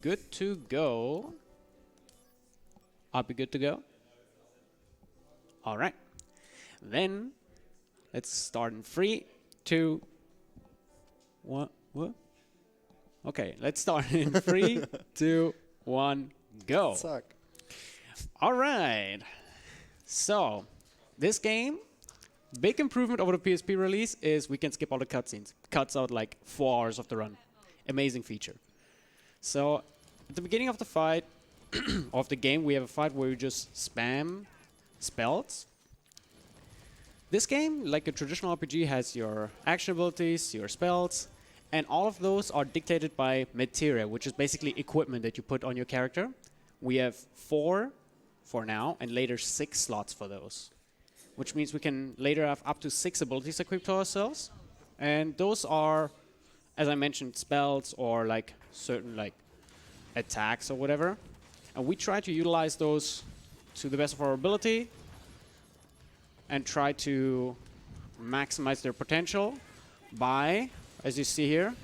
Good to go. I'll be good to go. All right. Then let's start in 3, 2, 1. What? Okay, let's start in 3, 2, 1, go. Suck. All right. So, this game, big improvement over the PSP release is we can skip all the cutscenes. Cuts out like 4 hours of the run. Amazing feature. So, at the beginning of the fight, of the game, we have a fight where you just spam spells. This game, like a traditional RPG, has your action abilities, your spells, and all of those are dictated by materia, which is basically equipment that you put on your character. We have 4 for now, and later 6 slots for those, which means we can later have up to 6 abilities equipped to ourselves. And those are, as I mentioned, spells or like certain like attacks or whatever. And we try to utilize those to the best of our ability and try to maximize their potential by, as you see here,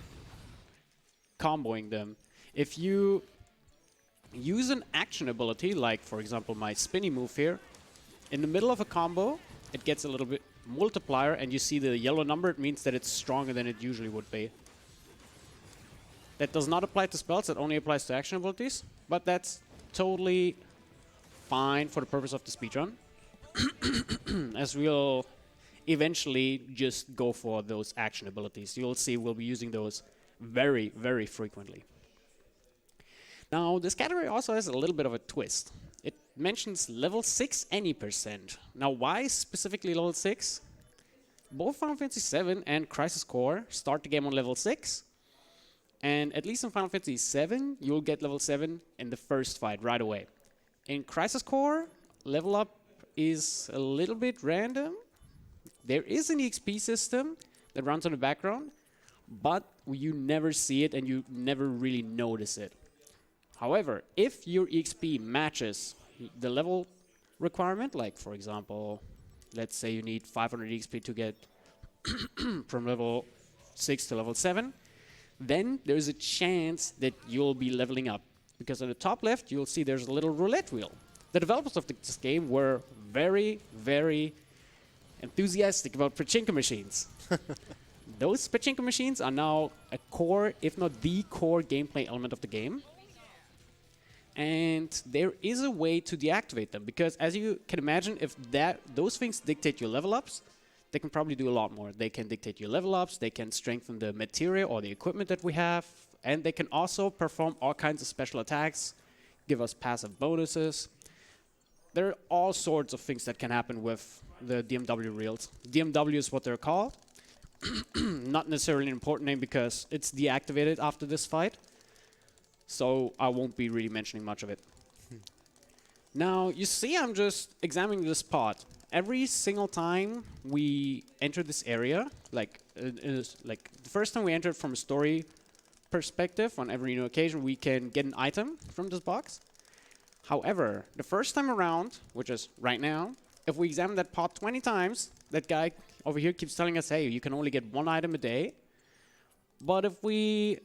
comboing them. If you use an action ability, like for example my spinny move here, in the middle of a combo, it gets a little bit multiplier, and you see the yellow number, it means that it's stronger than it usually would be. That does not apply to spells, it only applies to action abilities, but that's totally fine for the purpose of the speedrun, as we'll eventually just go for those action abilities. You'll see we'll be using those very, very frequently. Now, this category also has a little bit of a twist. It mentions level 6 any percent. Now, why specifically level 6? Both Final Fantasy VII and Crisis Core start the game on level 6. And at least in Final Fantasy VII, you'll get level 7 in the first fight right away. In Crisis Core, level up is a little bit random. There is an EXP system that runs in the background, but you never see it and you never really notice it. However, if your EXP matches the level requirement, like for example, let's say you need 500 EXP to get from level 6 to level 7, then there's a chance that you'll be leveling up. Because at the top left, you'll see there's a little roulette wheel. The developers of this game were very, very enthusiastic about pachinko machines. Those pachinko machines are now a core, if not the core gameplay element of the game. And there is a way to deactivate them, because as you can imagine, if those things dictate your level ups, they can probably do a lot more. They can dictate your level ups, they can strengthen the materia or the equipment that we have, and they can also perform all kinds of special attacks, give us passive bonuses. There are all sorts of things that can happen with the DMW reels. DMW is what they're called. Not necessarily an important name because it's deactivated after this fight, so I won't be really mentioning much of it. Now, you see I'm just examining this spot. Every single time we enter this area, like the first time we entered from a story perspective, on every new occasion, we can get an item from this box. However, the first time around, which is right now, if we examine that pot 20 times, that guy over here keeps telling us, hey, you can only get 1 item a day. But if we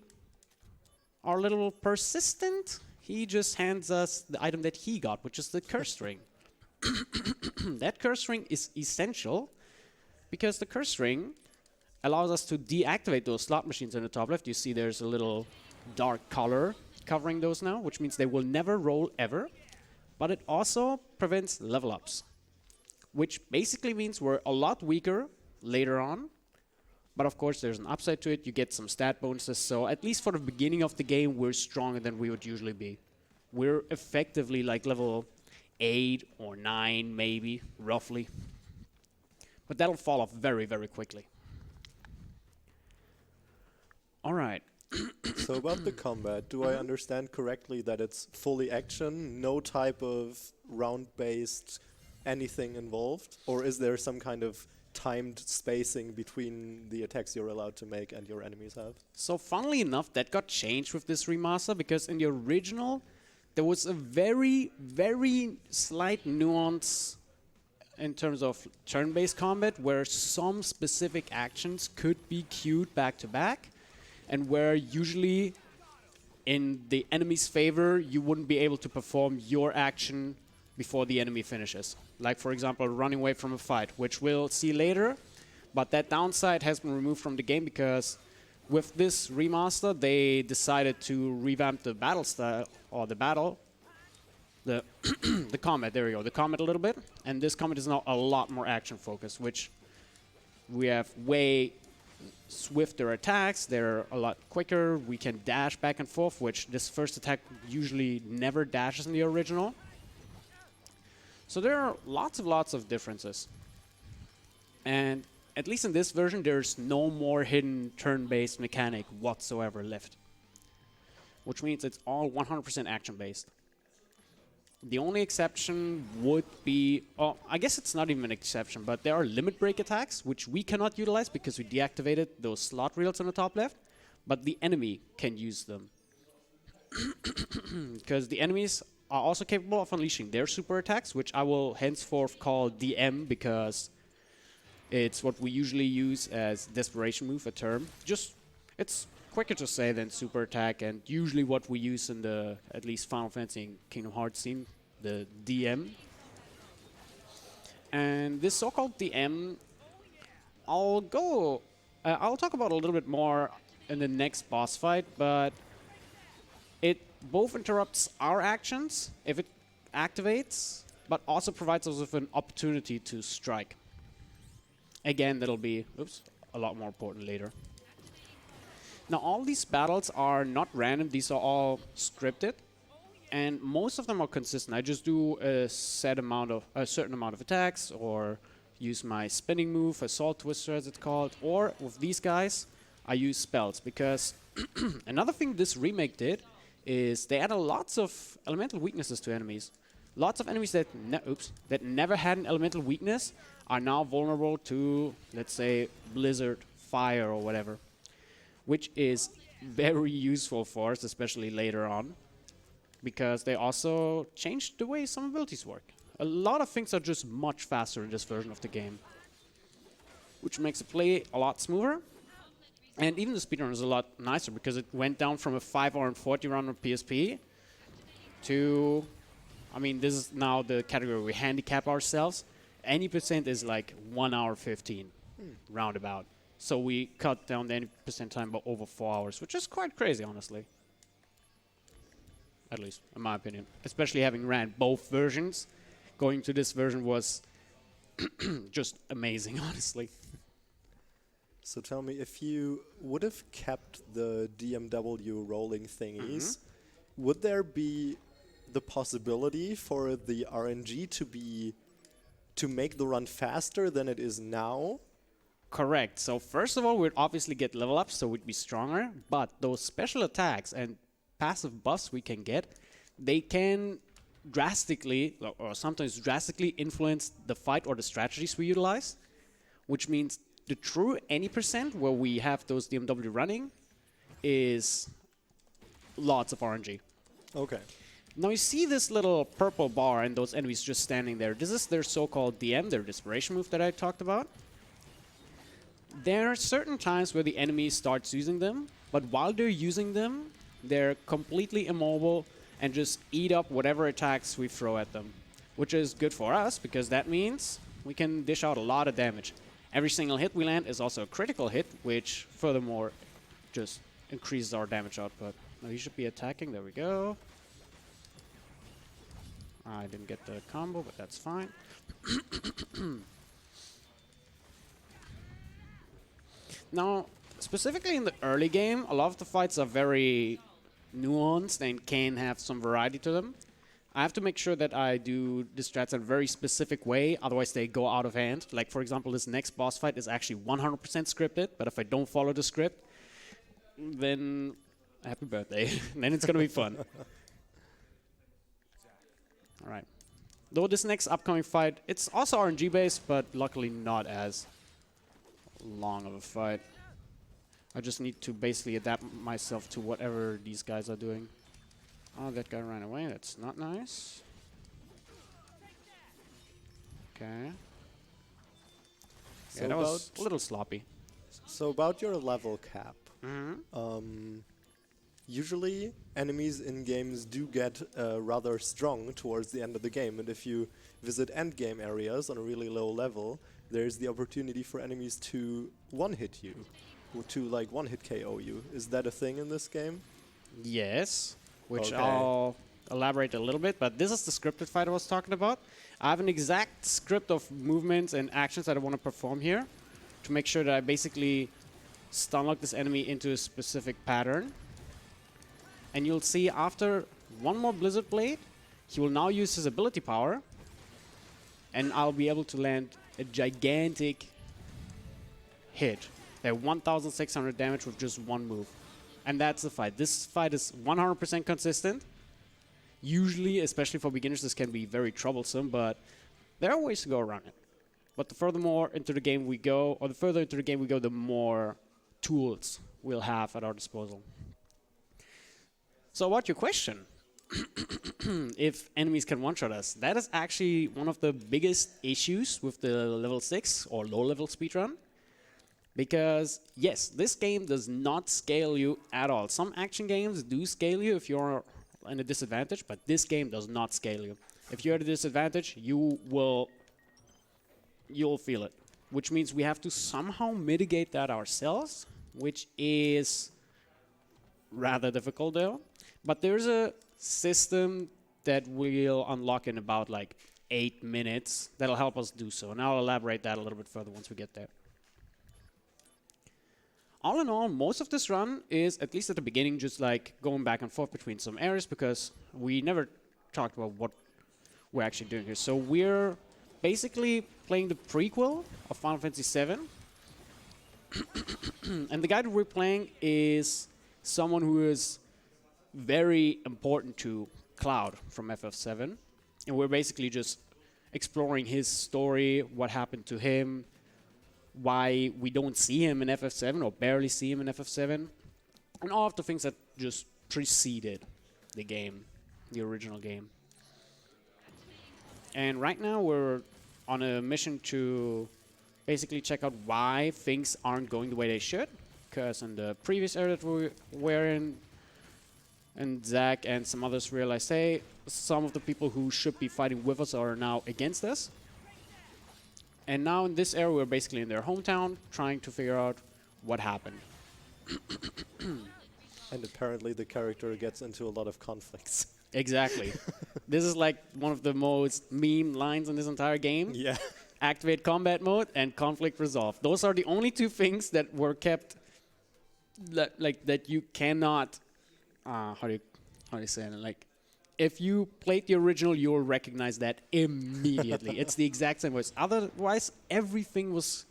are a little persistent, he just hands us the item that he got, which is the curse ring. That curse ring is essential because the curse ring allows us to deactivate those slot machines in the top left. You see there's a little dark color covering those now, which means they will never roll ever. But it also prevents level ups, which basically means we're a lot weaker later on. But of course, there's an upside to it. You get some stat bonuses. So at least for the beginning of the game, we're stronger than we would usually be. We're effectively like level 8 or 9, maybe, roughly. But that'll fall off very, very quickly. All right. So about the combat, do I understand correctly that it's fully action, no type of round-based anything involved? Or is there some kind of timed spacing between the attacks you're allowed to make and your enemies have? So funnily enough, that got changed with this remaster, because in the original, there was a very, very slight nuance in terms of turn-based combat, where some specific actions could be queued back to back, and where usually in the enemy's favor, you wouldn't be able to perform your action before the enemy finishes. Like, for example, running away from a fight, which we'll see later. But that downside has been removed from the game because with this remaster, they decided to revamp the battle style, or the the combat, there we go, the combat a little bit. And this combat is now a lot more action focused, which we have way swifter attacks, they're a lot quicker, we can dash back and forth, which this first attack usually never dashes in the original. So there are lots of differences. And at least in this version, there's no more hidden turn-based mechanic whatsoever left. Which means it's all 100% action-based. The only exception would be, oh, I guess it's not even an exception, but there are limit break attacks, which we cannot utilize because we deactivated those slot reels on the top left, but the enemy can use them. Because the enemies are also capable of unleashing their super attacks, which I will henceforth call DM because it's what we usually use as desperation move, a term. Just, it's quicker to say than super attack, and usually what we use in the, at least Final Fantasy and Kingdom Hearts scene, the DM. And this so-called DM, I'll talk about a little bit more in the next boss fight, but it both interrupts our actions if it activates, but also provides us with an opportunity to strike. Again, that'll be, a lot more important later. Now, all these battles are not random. These are all scripted, and most of them are consistent. I just do a certain amount of attacks, or use my spinning move, Assault Twister as it's called, or with these guys, I use spells. Because another thing this remake did is they added lots of elemental weaknesses to enemies. Lots of enemies that that never had an elemental weakness are now vulnerable to, let's say, blizzard, fire, or whatever. Which is very useful for us, especially later on, because they also changed the way some abilities work. A lot of things are just much faster in this version of the game, which makes it play a lot smoother. And even the speedrun is a lot nicer because it went down from a 5-hour and 40 round on PSP to, I mean, this is now the category we handicap ourselves. Any percent is like 1 hour 15, roundabout. So we cut down the 80% time by over 4 hours, which is quite crazy, honestly. At least, in my opinion. Especially having ran both versions. Going to this version was just amazing, honestly. So tell me, if you would have kept the DMW rolling thingies, would there be the possibility for the RNG to make the run faster than it is now? Correct. So first of all, we'd obviously get level ups, so we'd be stronger. But those special attacks and passive buffs we can get, they can drastically, or sometimes drastically influence the fight or the strategies we utilize. Which means the true any percent where we have those DMW running is lots of RNG. Okay. Now you see this little purple bar and those enemies just standing there. This is their so-called DM, their desperation move that I talked about. There are certain times where the enemy starts using them, but while they're using them, they're completely immobile and just eat up whatever attacks we throw at them. Which is good for us, because that means we can dish out a lot of damage. Every single hit we land is also a critical hit, which furthermore just increases our damage output. Now you should be attacking, there we go. I didn't get the combo, but that's fine. Now, specifically in the early game, a lot of the fights are very nuanced and can have some variety to them. I have to make sure that I do the strats in a very specific way, otherwise they go out of hand. Like, for example, this next boss fight is actually 100% scripted, but if I don't follow the script, then happy birthday. Then it's going to be fun. All right. Though this next upcoming fight, it's also RNG-based, but luckily not as long of a fight. I just need to basically adapt myself to whatever these guys are doing. Oh, that guy ran away. That's not nice. Okay. So Yeah, that was a little sloppy. So about your level cap, usually enemies in games do get rather strong towards the end of the game, and if you visit end game areas on a really low level, there's the opportunity for enemies to one-hit you, or to like one-hit KO you. Is that a thing in this game? Yes, which Okay. I'll elaborate a little bit, but this is the scripted fight I was talking about. I have an exact script of movements and actions that I want to perform here to make sure that I basically stun lock this enemy into a specific pattern. And you'll see after one more Blizzard Blade, he will now use his ability power, and I'll be able to land a gigantic hit at 1,600 damage with just one move. And that's the fight. This fight is 100% consistent. Usually, especially for beginners, this can be very troublesome, but there are ways to go around it. But the furthermore into the game we go, or the further into the game we go, the more tools we'll have at our disposal. So about your question, if enemies can one-shot us, that is actually one of the biggest issues with the level 6 or low-level speedrun. Because, yes, this game does not scale you at all. Some action games do scale you if you're in a disadvantage, but this game does not scale you. If you're at a disadvantage, you'll feel it. Which means we have to somehow mitigate that ourselves, which is rather difficult though. But there's a system that we'll unlock in about like 8 minutes that'll help us do so. And I'll elaborate that a little bit further once we get there. All in all, most of this run is, at least at the beginning, just like going back and forth between some areas because we never talked about what we're actually doing here. So we're basically playing the prequel of Final Fantasy VII. And the guy that we're playing is someone who is very important to Cloud from FF7. And we're basically just exploring his story, what happened to him, why we don't see him in FF7 or barely see him in FF7, and all of the things that just preceded the game, the original game. And right now we're on a mission to basically check out why things aren't going the way they should, because in the previous area that we were in, and Zach and some others realized, hey, some of the people who should be fighting with us are now against us. And now in this area, we're basically in their hometown, trying to figure out what happened. And apparently the character gets into a lot of conflicts. Exactly. This is like one of the most meme lines in this entire game. Yeah. Activate combat mode and conflict resolve. Those are the only two things that were kept, that you cannot, how do you say it? Like, if you played the original, you'll recognize that immediately. It's the exact same voice. Otherwise, everything was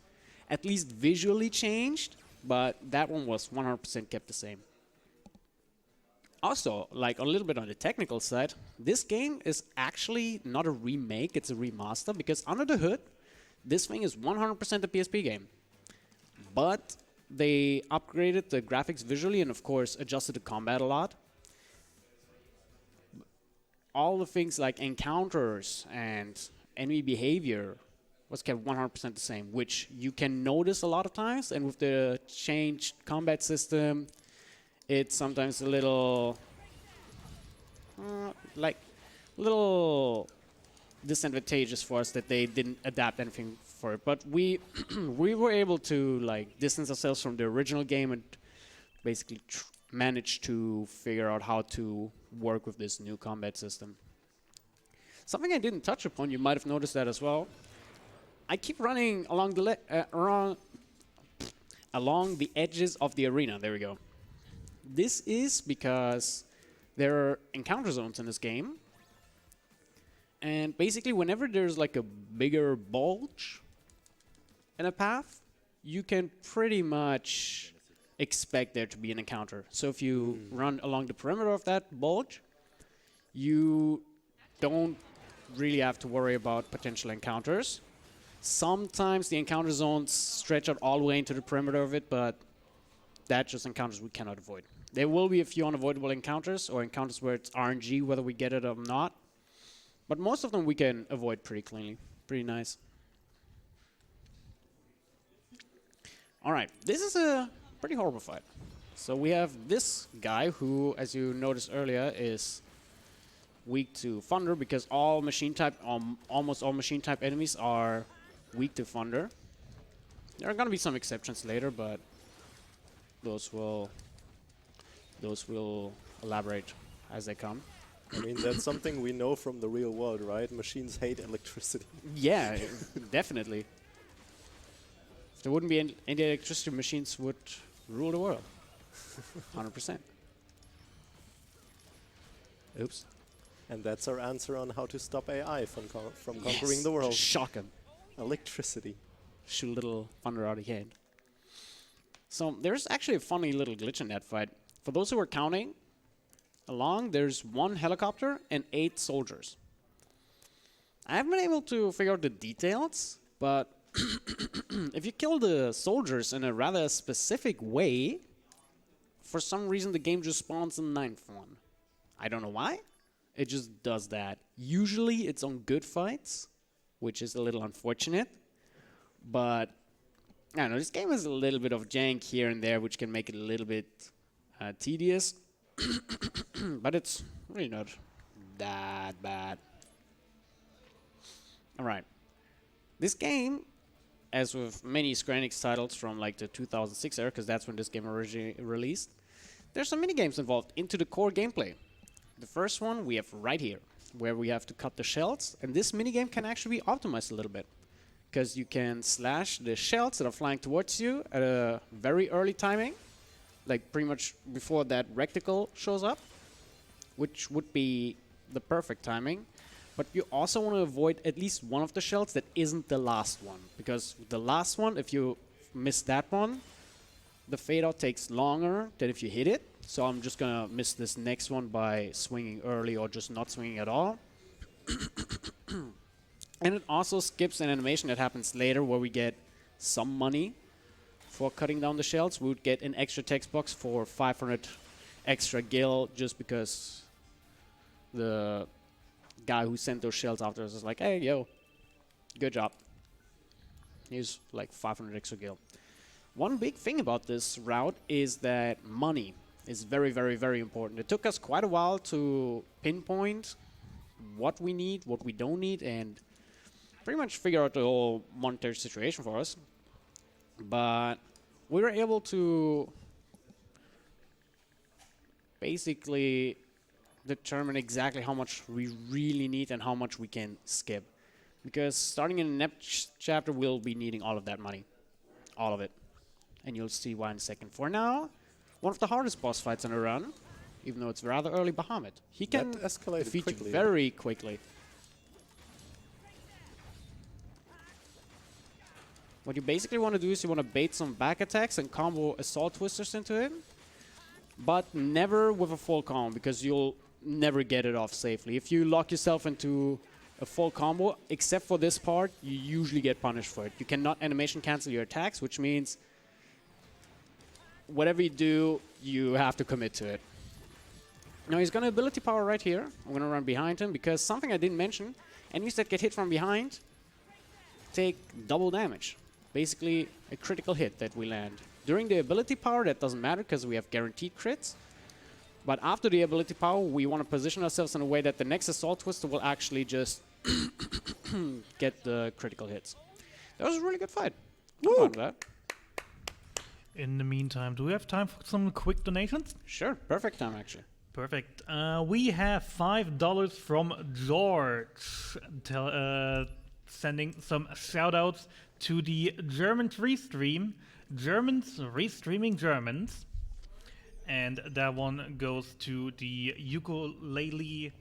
at least visually changed, but that one was 100% kept the same. Also, like a little bit on the technical side, this game is actually not a remake, it's a remaster, because under the hood, this thing is 100% a PSP game. But they upgraded the graphics visually and, of course, adjusted the combat a lot. All the things like encounters and enemy behavior was kept 100% the same, which you can notice a lot of times. And with the changed combat system, it's sometimes a little, little disadvantageous for us that they didn't adapt anything for it. But we were able to like distance ourselves from the original game and basically managed to figure out how to work with this new combat system. Something I didn't touch upon, you might have noticed that as well. I keep running along the along the edges of the arena. There we go. This is because there are encounter zones in this game. And basically whenever there's like a bigger bulge in a path, you can pretty much expect there to be an encounter. So if you run along the perimeter of that bulge, you don't really have to worry about potential encounters. Sometimes the encounter zones stretch out all the way into the perimeter of it, but that's just encounters we cannot avoid. There will be a few unavoidable encounters, or encounters where it's RNG whether we get it or not. But most of them we can avoid pretty cleanly. Pretty nice. Alright, this is a pretty horrible fight. So we have this guy who, as you noticed earlier, is weak to Thunder because all machine type, almost all machine type enemies are weak to Thunder. There are gonna be some exceptions later, but those will elaborate as they come. I mean, that's something we know from the real world, right? Machines hate electricity. Yeah, definitely. If there wouldn't be any electricity, machines would rule the world. 100%. Oops. And that's our answer on how to stop AI from conquering the world. Shock 'em. Electricity. Shoot a little thunder out of your head. So there's actually a funny little glitch in that fight. For those who are counting along, there's 1 helicopter and 8 soldiers. I haven't been able to figure out the details, but if you kill the soldiers in a rather specific way, for some reason the game just spawns a 9th one. I don't know why. It just does that. Usually it's on good fights, which is a little unfortunate. But I don't know, this game has a little bit of jank here and there, which can make it a little bit tedious. But it's really not that bad. Alright. This game, as with many Square Enix titles from like the 2006 era, because that's when this game originally released, there's some minigames involved into the core gameplay. The first one we have right here, where we have to cut the shells, and this minigame can actually be optimized a little bit, because you can slash the shells that are flying towards you at a very early timing, like pretty much before that reticle shows up, which would be the perfect timing. But you also want to avoid at least one of the shells that isn't the last one, because the last one, if you miss that one, the fade out takes longer than if you hit it. So I'm just gonna miss this next one by swinging early or just not swinging at all. And it also skips an animation that happens later where we get some money for cutting down the shells. We would get an extra text box for 500 extra gil just because the guy who sent those shells after us is like, hey, yo, good job. Here's like 500 extra gil. One big thing about this route is that money is very, very, very important. It took us quite a while to pinpoint what we need, what we don't need, and pretty much figure out the whole monetary situation for us. But we were able to basically determine exactly how much we really need and how much we can skip. Because starting in the next chapter, we'll be needing all of that money. All of it. And you'll see why in a second. For now, one of the hardest boss fights on the run, even though it's rather early, Bahamut. He can defeat you very quickly. What you basically want to do is you want to bait some back attacks and combo assault twisters into him, but never with a full combo, because you'll never get it off safely. If you lock yourself into a full combo, except for this part, you usually get punished for it. You cannot animation cancel your attacks, which means whatever you do, you have to commit to it. Now he's got an ability power right here. I'm going to run behind him because something I didn't mention, enemies that get hit from behind take double damage. Basically a critical hit that we land. During the ability power, that doesn't matter because we have guaranteed crits. But after the ability power, we want to position ourselves in a way that the next assault twister will actually just get the critical hits. That was a really good fight. I'm proud of that. In the meantime, do we have time for some quick donations? Sure, perfect time actually. Perfect. We have $5 from George, sending some shout-outs to the German restream, Germans restreaming Germans. And that one goes to the ukulele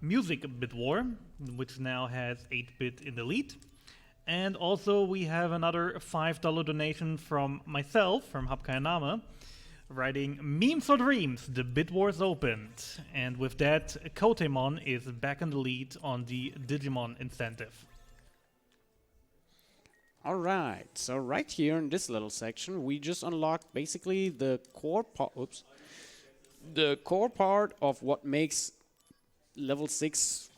music bit war, which now has 8-bit in the lead. And also we have another $5 donation from myself, from Hapkainame, writing Memes or Dreams, the bit war's opened. And with that, Kotemon is back in the lead on the Digimon incentive. Alright, so right here in this little section, we just unlocked basically the core part. Oops. The core part of what makes level 6,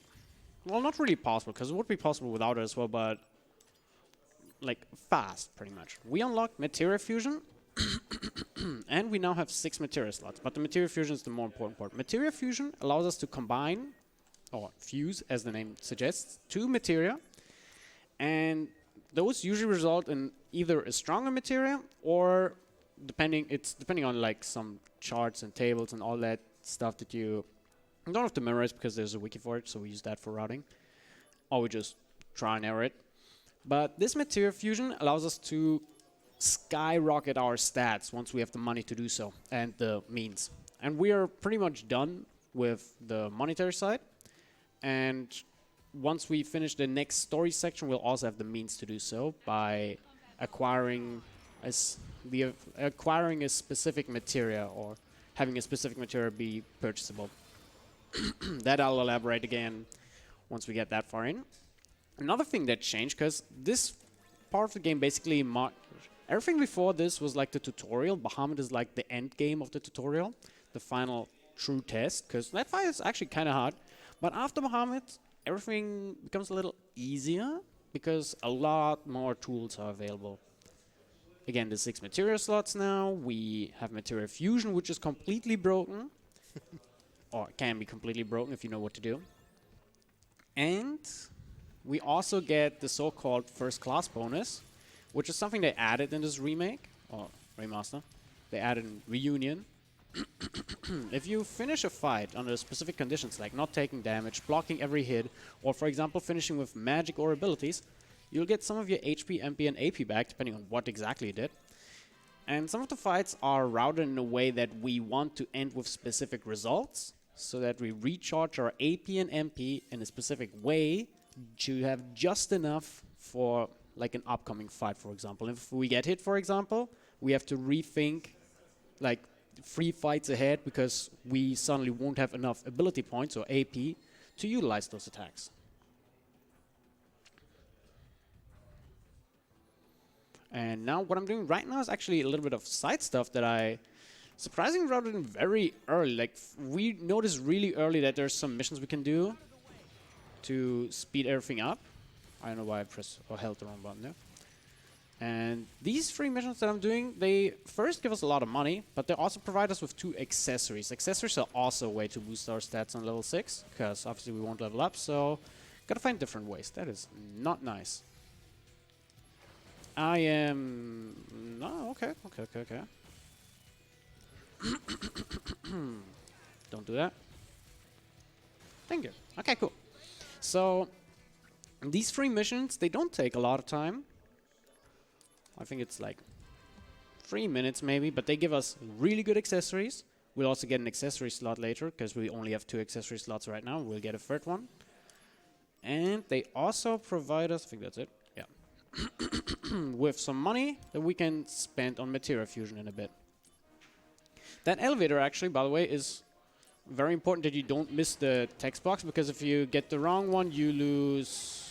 well, not really possible, because it would be possible without it as well, but like fast, pretty much. We unlocked Materia Fusion, And we now have 6 materia slots, but the materia fusion is the more important part. Materia fusion allows us to combine, or fuse, as the name suggests, 2 materia, and those usually result in either a stronger materia or depending on like some charts and tables and all that stuff that you don't have to memorize because there's a wiki for it, so we use that for routing, or we just try and error it. But this materia fusion allows us to skyrocket our stats once we have the money to do so and the means. And we are pretty much done with the monetary side. And once we finish the next story section, we'll also have the means to do so by acquiring a specific materia or having a specific materia be purchasable. That I'll elaborate again once we get that far in. Another thing that changed, because this part of the game basically everything before this was like the tutorial. Bahamut is like the end game of the tutorial, the final true test, because that fight is actually kind of hard. But after Bahamut, everything becomes a little easier because a lot more tools are available. Again, the 6 materia slots now. We have materia fusion, which is completely broken, or can be completely broken if you know what to do. And we also get the so-called first class bonus, which is something they added in this remake, or remaster. They added in Reunion. If you finish a fight under specific conditions, like not taking damage, blocking every hit, or for example finishing with magic or abilities, you'll get some of your HP, MP, and AP back, depending on what exactly you did. And some of the fights are routed in a way that we want to end with specific results, so that we recharge our AP and MP in a specific way to have just enough for like an upcoming fight, for example. If we get hit, for example, we have to rethink like 3 fights ahead because we suddenly won't have enough ability points or AP to utilize those attacks. And now what I'm doing right now is actually a little bit of side stuff that I surprisingly routed in very early. Like we noticed really early that there's some missions we can do to speed everything up. I don't know why I pressed or held the wrong button there. And these 3 missions that I'm doing, they first give us a lot of money, but they also provide us with 2 accessories. Accessories are also a way to boost our stats on level 6, because obviously we won't level up, so gotta find different ways. That is not nice. I am... No, okay. Don't do that. Thank you. Okay, cool. So, these 3 missions, they don't take a lot of time. I think it's like 3 minutes maybe, but they give us really good accessories. We'll also get an accessory slot later, because we only have 2 accessory slots right now. We'll get a 3rd one. And they also provide us, I think that's it, yeah, with some money that we can spend on materia fusion in a bit. That elevator actually, by the way, is very important that you don't miss the text box, because if you get the wrong one, you lose...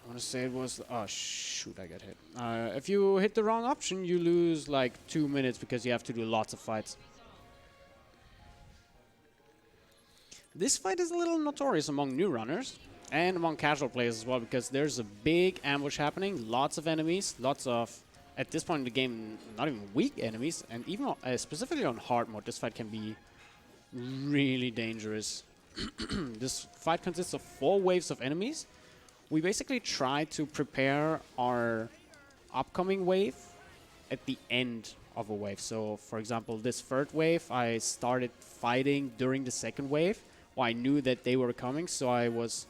I want to say it was... Oh, shoot, I got hit. If you hit the wrong option, you lose like 2 minutes because you have to do lots of fights. This fight is a little notorious among new runners and among casual players as well, because there's a big ambush happening, lots of enemies, lots of, at this point in the game, not even weak enemies, and even specifically on hard mode, this fight can be really dangerous. This fight consists of 4 waves of enemies. We basically try to prepare our upcoming wave at the end of a wave. So, for example, this 3rd wave, I started fighting during the 2nd wave. Well, I knew that they were coming, so I was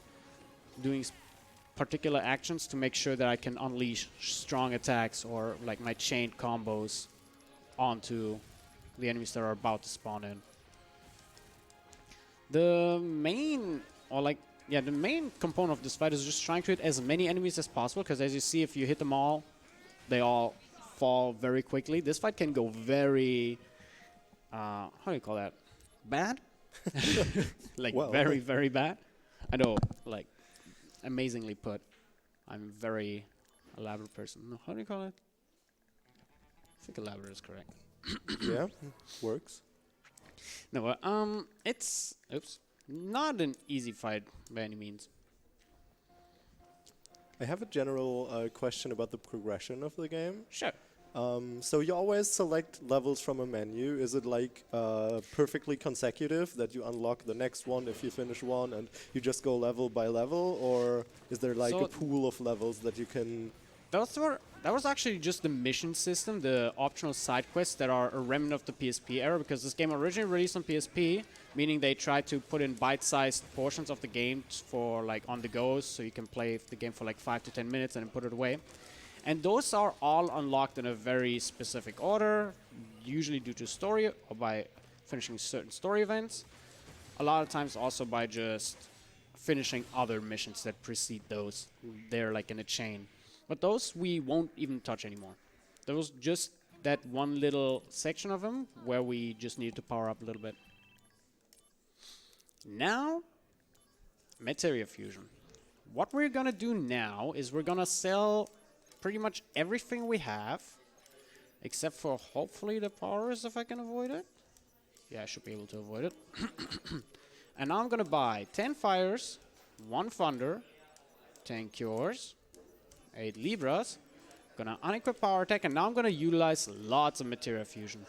doing particular actions to make sure that I can unleash strong attacks or like my chained combos onto the enemies that are about to spawn in. The main, or like, yeah, the main component of this fight is just trying to hit as many enemies as possible, because as you see, if you hit them all, they all fall very quickly. This fight can go very, how do you call that? Bad? Like, well, very, very bad. I know, like, amazingly put. I'm a very elaborate person. No, how do you call it? I think elaborate is correct. Yeah, works. No, it's, oops. Not an easy fight by any means. I have a general question about the progression of the game. Sure. So you always select levels from a menu. Is it like perfectly consecutive that you unlock the next one if you finish one and you just go level by level, or is there like So a pool of levels that you can? That was actually just the mission system, the optional side quests that are a remnant of the PSP era, because this game originally released on PSP, meaning they tried to put in bite-sized portions of the game for like on the go, so you can play the game for like 5 to 10 minutes and then put it away. And those are all unlocked in a very specific order, usually due to story or by finishing certain story events. A lot of times also by just finishing other missions that precede those. They're like in a chain. But those we won't even touch anymore. There was just that one little section of them where we just needed to power up a little bit. Now, materia fusion. What we're gonna do now is we're gonna sell pretty much everything we have, except for hopefully the powers, if I can avoid it. Yeah, I should be able to avoid it. And now I'm gonna buy 10 fires, 1 thunder, 10 cures, 8 libras, gonna unequip power attack, and now I'm gonna utilize lots of materia fusion.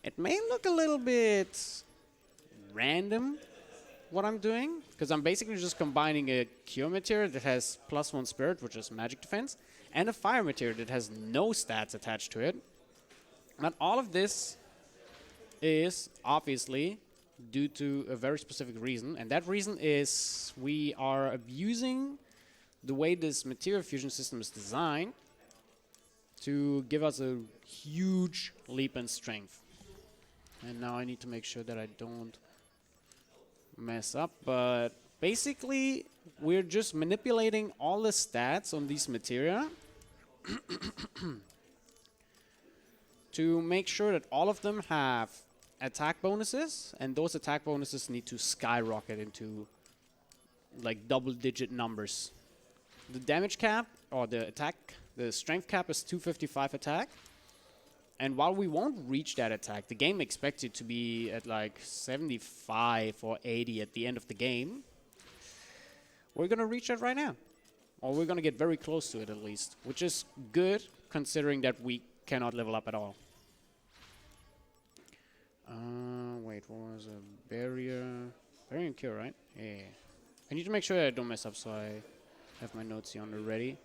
It may look a little bit random what I'm doing, because I'm basically just combining a cure material that has +1 spirit, which is magic defense, and a fire material that has no stats attached to it. But all of this is obviously due to a very specific reason, and that reason is we are abusing the way this material fusion system is designed to give us a huge leap in strength. And now I need to make sure that I don't mess up, but basically we're just manipulating all the stats on these materia to make sure that all of them have attack bonuses, and those attack bonuses need to skyrocket into like double-digit numbers. The damage cap, or the strength cap is 255 attack. And while we won't reach that attack, the game expects it to be at like 75 or 80 at the end of the game. We're going to reach that right now. Or we're going to get very close to it at least, which is good considering that we cannot level up at all. Wait, what was a barrier? Barrier and cure, right? Yeah. I need to make sure that I don't mess up, so I have my notes here on the ready,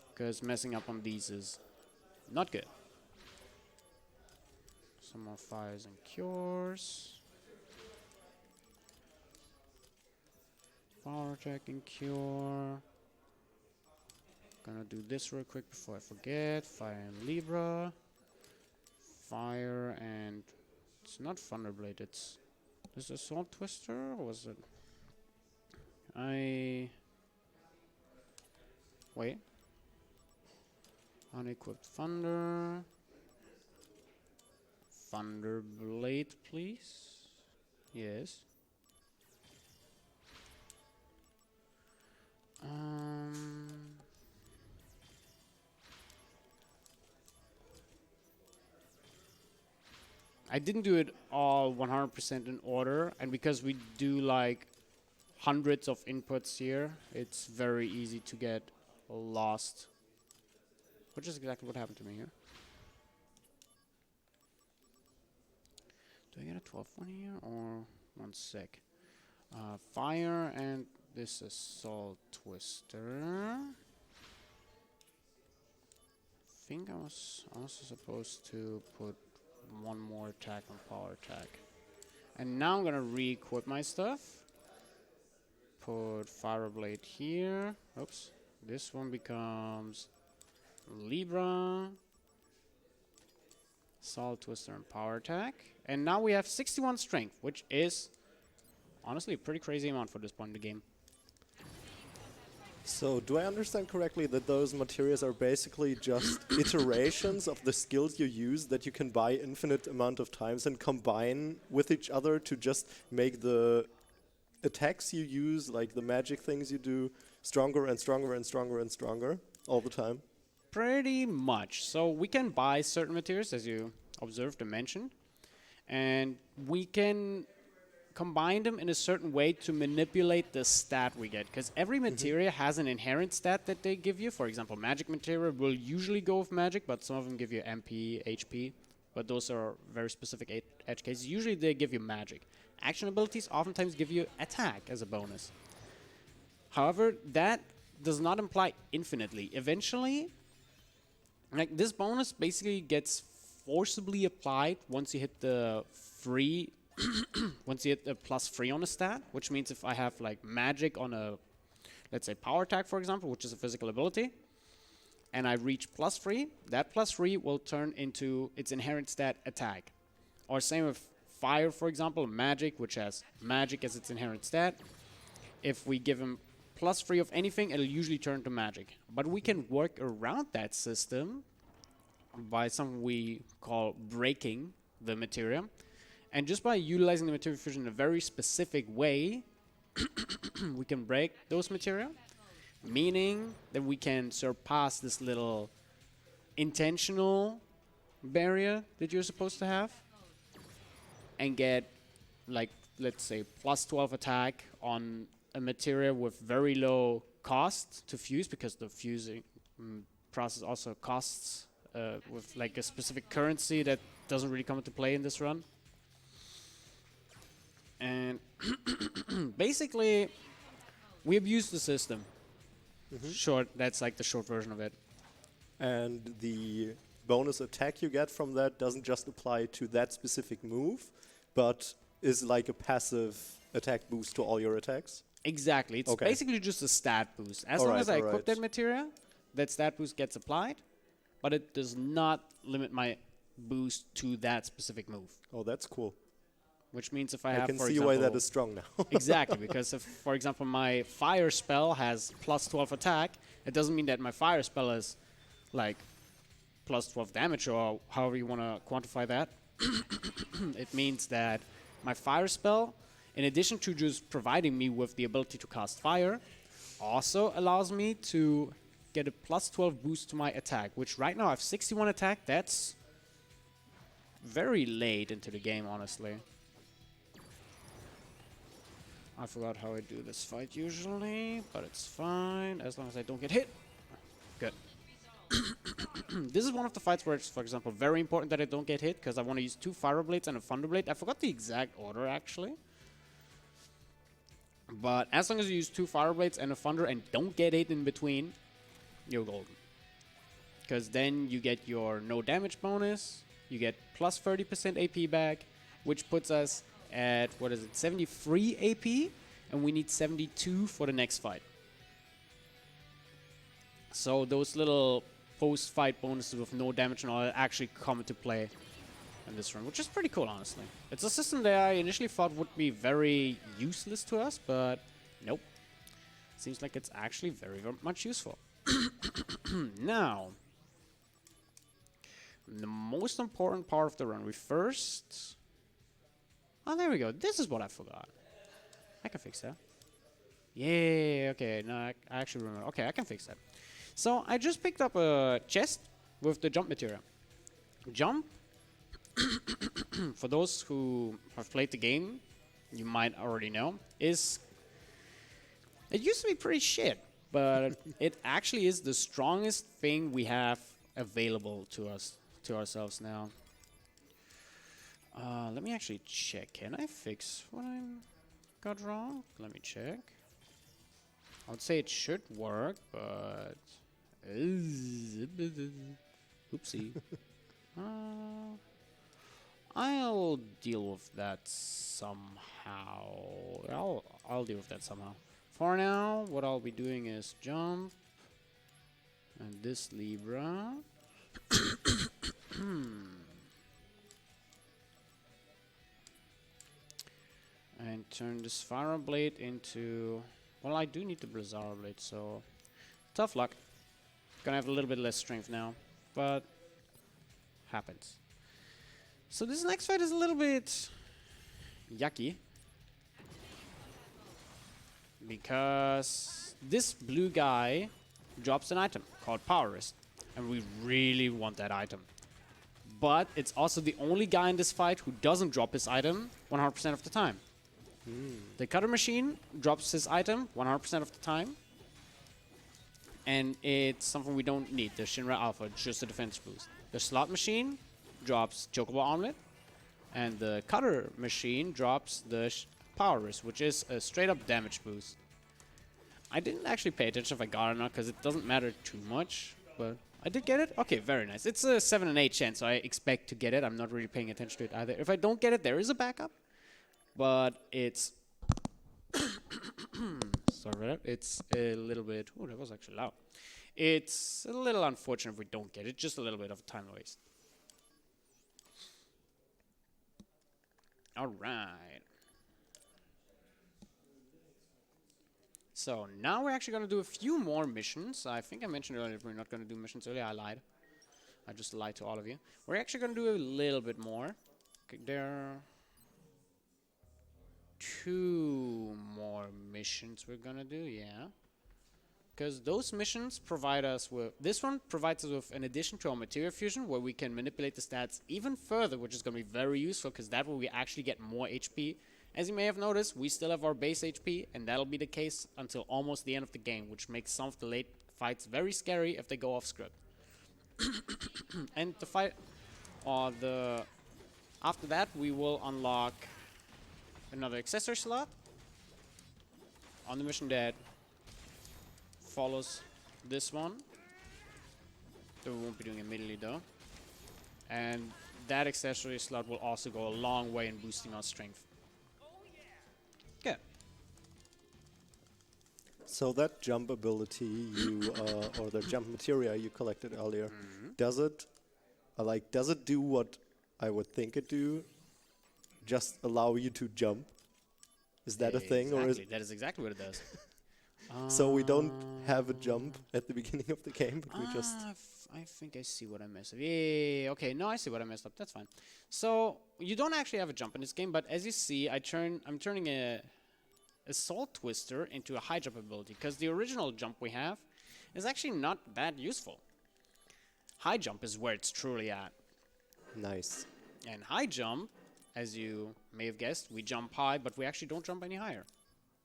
because messing up on these is not good. Some more fires and cures. Power attack and cure. Gonna do this real quick before I forget. Fire and Libra. Fire and... It's not Thunderblade, it's... Is this Assault Twister, or was it... Wait. Unequipped Thunder. Thunderblade, please. Yes. I didn't do it all 100% in order, and because we do like hundreds of inputs here, it's very easy to get lost. Which is exactly what happened to me here. Do I get a 12 one here, or 1 sec? Fire and this Assault Twister. I think I was also supposed to put 1 more attack on power attack. And now I'm gonna re-equip my stuff. Put Fire Blade here. Oops. This one becomes Libra, Assault Twister, and power attack. And now we have 61 strength, which is honestly a pretty crazy amount for this point in the game. So, do I understand correctly that those materials are basically just iterations of the skills you use that you can buy infinite amount of times and combine with each other to just make the attacks you use, like the magic things you do, stronger and stronger and stronger and stronger all the time? Pretty much. So we can buy certain materials, as you observed and mentioned, and we can combine them in a certain way to manipulate the stat we get. Because every materia has an inherent stat that they give you. For example, magic materia will usually go with magic, but some of them give you MP, HP. But those are very specific edge cases. Usually they give you magic. Action abilities oftentimes give you attack as a bonus. However, that does not imply infinitely. Eventually, like this bonus basically gets forcibly applied once you hit the free, once you hit the +3 on a stat, which means if I have like magic on a, let's say power attack for example, which is a physical ability, and I reach +3, that +3 will turn into its inherent stat attack. Or same with fire for example, magic, which has magic as its inherent stat. If we give him +3 of anything, it'll usually turn to magic. But we can work around that system by something we call breaking the materia. And just by utilizing the materia fusion in a very specific way, we can break those materia, meaning that we can surpass this little intentional barrier that you're supposed to have and get, like, let's say +12 attack on a materia with very low cost to fuse, because the fusing process also costs with like a specific currency that doesn't really come into play in this run. And basically, we abuse the system. Short, that's like the short version of it. And the bonus attack you get from that doesn't just apply to that specific move, but is like a passive attack boost to all your attacks? Exactly. It's Okay. basically just a stat boost. As long Alright, as I equip alright. that materia, that stat boost gets applied, but it does not limit my boost to that specific move. Oh, that's cool. Which means if I I have, can for see example, why that is strong now. exactly, because if, for example, my fire spell has +12 attack, it doesn't mean that my fire spell is like +12 damage, or however you want to quantify that. It means that my fire spell, in addition to just providing me with the ability to cast fire, also allows me to get a +12 boost to my attack, which right now I have 61 attack. That's very late into the game, honestly. I forgot how I do this fight usually, but it's fine as long as I don't get hit. Good. This is one of the fights where it's, for example, very important that I don't get hit, because I want to use 2 Fire Blades and a Thunder Blade. I forgot the exact order, actually. But as long as you use 2 Fire Blades and a Thunder and don't get hit in between, you're golden. Because then you get your no damage bonus, you get plus 30% AP back, which puts us at, what is it, 73 AP, and we need 72 for the next fight. So those little post-fight bonuses with no damage and all that actually come into play in this run, which is pretty cool, honestly. It's a system that I initially thought would be very useless to us, but nope. Seems like it's actually very, very much useful. Now, the most important part of the run, we first... Oh, there we go. This is what I forgot. I can fix that. Yeah, okay. No, I actually remember. Okay, I can fix that. So, I just picked up a chest with the jump material. Jump, for those who have played the game, you might already know, is... It used to be pretty shit, but it actually is the strongest thing we have available to us, to ourselves now. Let me actually check. Can I fix what I got wrong? Let me check. I would say it should work, but... Oopsie. I'll deal with that somehow. I'll deal with that somehow. For now, what I'll be doing is jump. And this Libra. And turn this Fire Blade into... Well, I do need the Blizzard Blade, so... Tough luck. Gonna have a little bit less strength now, but... Happens. So this next fight is a little bit... yucky. Because... this blue guy drops an item called Power Wrist. And we really want that item. But it's also the only guy in this fight who doesn't drop his item 100% of the time. The cutter machine drops his item 100% of the time. And it's something we don't need, the Shinra Alpha, it's just a defense boost. The slot machine drops Chocobo Omelet. And the cutter machine drops the Power Wrist, which is a straight up damage boost. I didn't actually pay attention if I got it or not, because it doesn't matter too much. But I did get it? Okay, very nice. It's a 7 and 8 chance, so I expect to get it. I'm not really paying attention to it either. If I don't get it, there is a backup. But it's... Sorry for that. It's a little bit... Oh, that was actually loud. It's a little unfortunate if we don't get it. Just a little bit of time waste. Alright. So now we're actually going to do a few more missions. I think I mentioned earlier we're not going to do missions earlier. I lied. I just lied to all of you. We're actually going to do a little bit more. There are 2 more missions we're going to do, yeah. Because those missions provide us with... This one provides us with an addition to our material fusion where we can manipulate the stats even further, which is going to be very useful because that way we actually get more HP. As you may have noticed, we still have our base HP, and that'll be the case until almost the end of the game, which makes some of the late fights very scary if they go off script. And the fight... After that, we will unlock another accessory slot on the mission that follows this one. That we won't be doing immediately though. And that accessory slot will also go a long way in boosting our strength. Okay. So that jump ability you, or the jump materia you collected earlier, does it do what I would think it do? Just allow you to jump? Is that a thing, or is that is exactly what it does? so we don't have a jump at the beginning of the game, but we just... I think I see what I messed up. Yeah, okay, no, I see what I messed up. That's fine. So, you don't actually have a jump in this game, but as you see, I'm turning a Salt Twister into a high jump ability, because the original jump we have is actually not that useful. High jump is where it's truly at. Nice. And high jump, as you may have guessed, we jump high, but we actually don't jump any higher.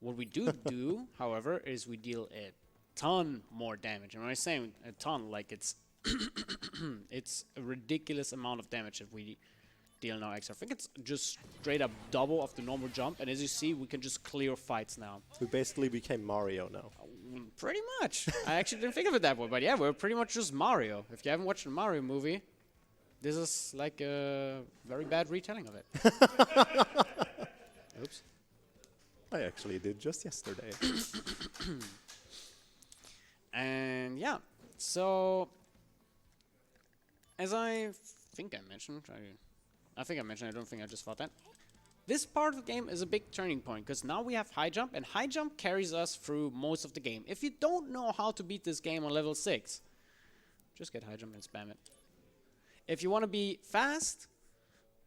What we do, however, is we deal a ton more damage. And when I say a ton, like it's it's a ridiculous amount of damage if we deal now extra. I think it's just straight up double of the normal jump. And as you see, we can just clear fights now. We basically became Mario now. Pretty much. I actually didn't think of it that way, but yeah, we're pretty much just Mario. If you haven't watched a Mario movie, this is like a very bad retelling of it. Oops. I actually did just yesterday. And yeah, so as I think I mentioned, I don't think I just thought that. This part of the game is a big turning point because now we have high jump, and high jump carries us through most of the game. If you don't know how to beat this game on level 6, just get high jump and spam it. If you want to be fast,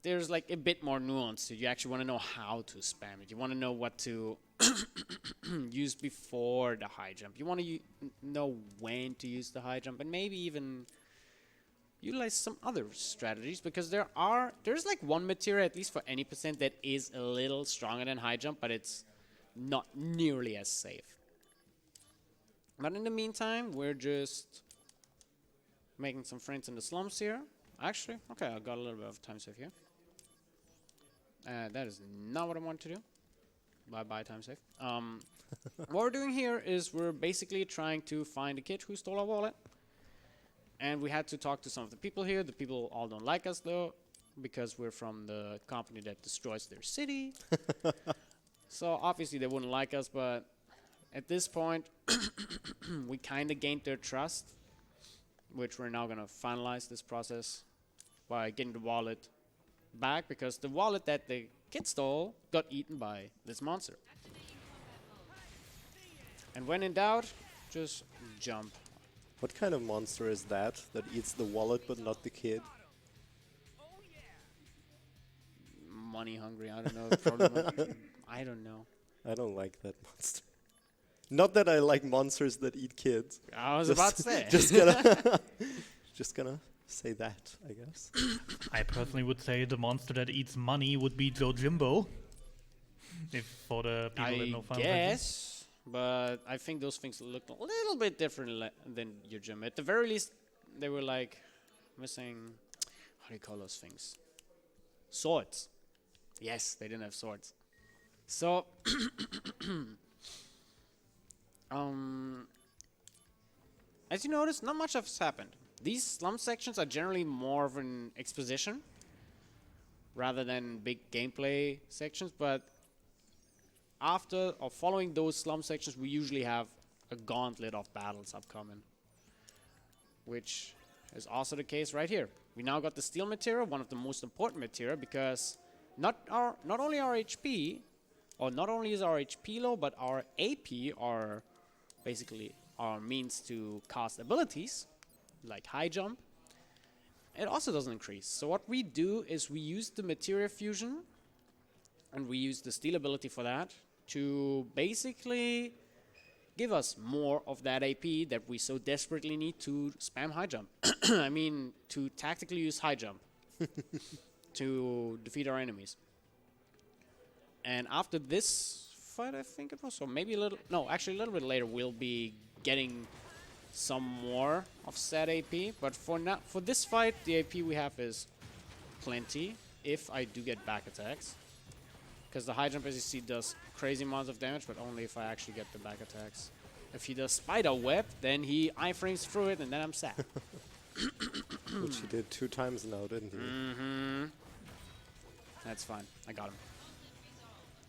there's like a bit more nuance to it. You actually want to know how to spam it. You want to know what to use before the high jump. You want to know when to use the high jump, and maybe even utilize some other strategies, because there's like one material, at least for any percent, that is a little stronger than high jump, but it's not nearly as safe. But in the meantime, we're just making some friends in the slums here. Actually, okay, I got a little bit of time save here. That is not what I want to do. Bye-bye, time save. What we're doing here is we're basically trying to find a kid who stole our wallet. And we had to talk to some of the people here. The people all don't like us, though, because we're from the company that destroys their city. So obviously they wouldn't like us, but at this point, we kind of gained their trust, which we're now going to finalize this process by getting the wallet back, because the wallet that the kid stole got eaten by this monster. And when in doubt, just jump. What kind of monster is that eats the wallet but not the kid? Money hungry, I don't know. Probably I don't know. I don't like that monster. Not that I like monsters that eat kids. I was about to say. Just gonna say that, I guess. I personally would say the monster that eats money would be Joe Jimbo. If for the people that I know Final Fantasy. guess, but I think those things look a little bit different than your gym. At the very least, they were like missing. How do you call those things? Swords. Yes, they didn't have swords. So, as you notice, not much has happened. These slum sections are generally more of an exposition rather than big gameplay sections, but after or following those slum sections, we usually have a gauntlet of battles upcoming, which is also the case right here. We now got the steel material, one of the most important material, because not only our HP, or not only is our HP low, but our AP, are basically our means to cast abilities, like high jump, it also doesn't increase. So what we do is we use the materia fusion, and we use the steel ability for that, to basically give us more of that AP that we so desperately need to spam high jump. I mean, to tactically use high jump to defeat our enemies. And after this fight, I think it was, or maybe a little, no, actually a little bit later, we'll be getting some more of said AP. But for now, for this fight, the AP we have is plenty, if I do get back attacks. Because the high jump, as you see, does crazy amounts of damage, but only if I actually get the back attacks. If he does spider web, then I frames through it, and then I'm sad. Which he did 2 times now, didn't he? Mm-hmm. That's fine. I got him.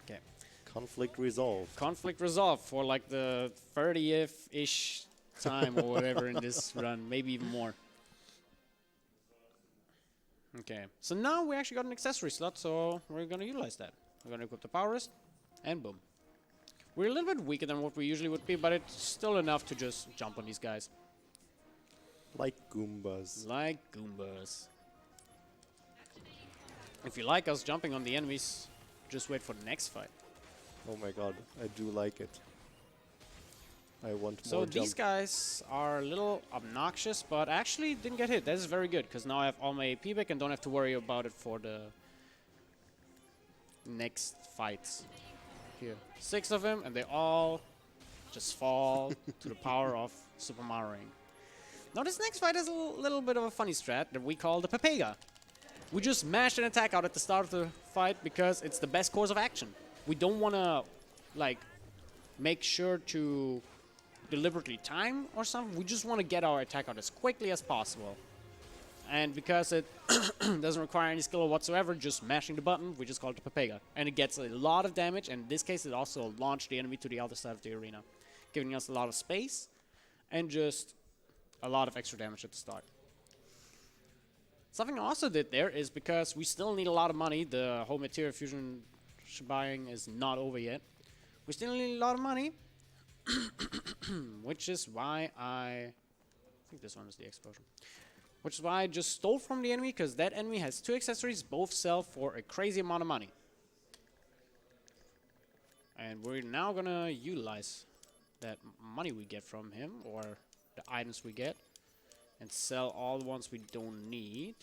Okay. Conflict resolved. Conflict resolved for like the 30th-ish time or whatever in this run. Maybe even more. Okay. So now we actually got an accessory slot, so we're going to utilize that. We're going to equip the power wrist, and boom. We're a little bit weaker than what we usually would be, but it's still enough to just jump on these guys. Like Goombas. Like Goombas. If you like us jumping on the enemies, just wait for the next fight. Oh my god, I do like it. I want So more these jump. guys are a little obnoxious, but actually didn't get hit. That is very good, because now I have all my AP back and don't have to worry about it for the next fights. Here, 6 of them, and they all just fall to the power of Super Mario Ring. Now this next fight is a little bit of a funny strat that we call the Papega. We just mash an attack out at the start of the fight because it's the best course of action. We don't want to, like, make sure to deliberately time or something. We just want to get our attack out as quickly as possible. And because it doesn't require any skill whatsoever, just mashing the button, we just call it the Papega. And it gets a lot of damage, and in this case it also launched the enemy to the other side of the arena, giving us a lot of space and just a lot of extra damage at the start. Something I also did there is because we still need a lot of money, the whole material fusion shebang is not over yet. We still need a lot of money, which is why I think this one is the explosion. Which is why I just stole from the enemy, because that enemy has 2 accessories, both sell for a crazy amount of money. And we're now gonna utilize that money we get from him, or the items we get, and sell all the ones we don't need.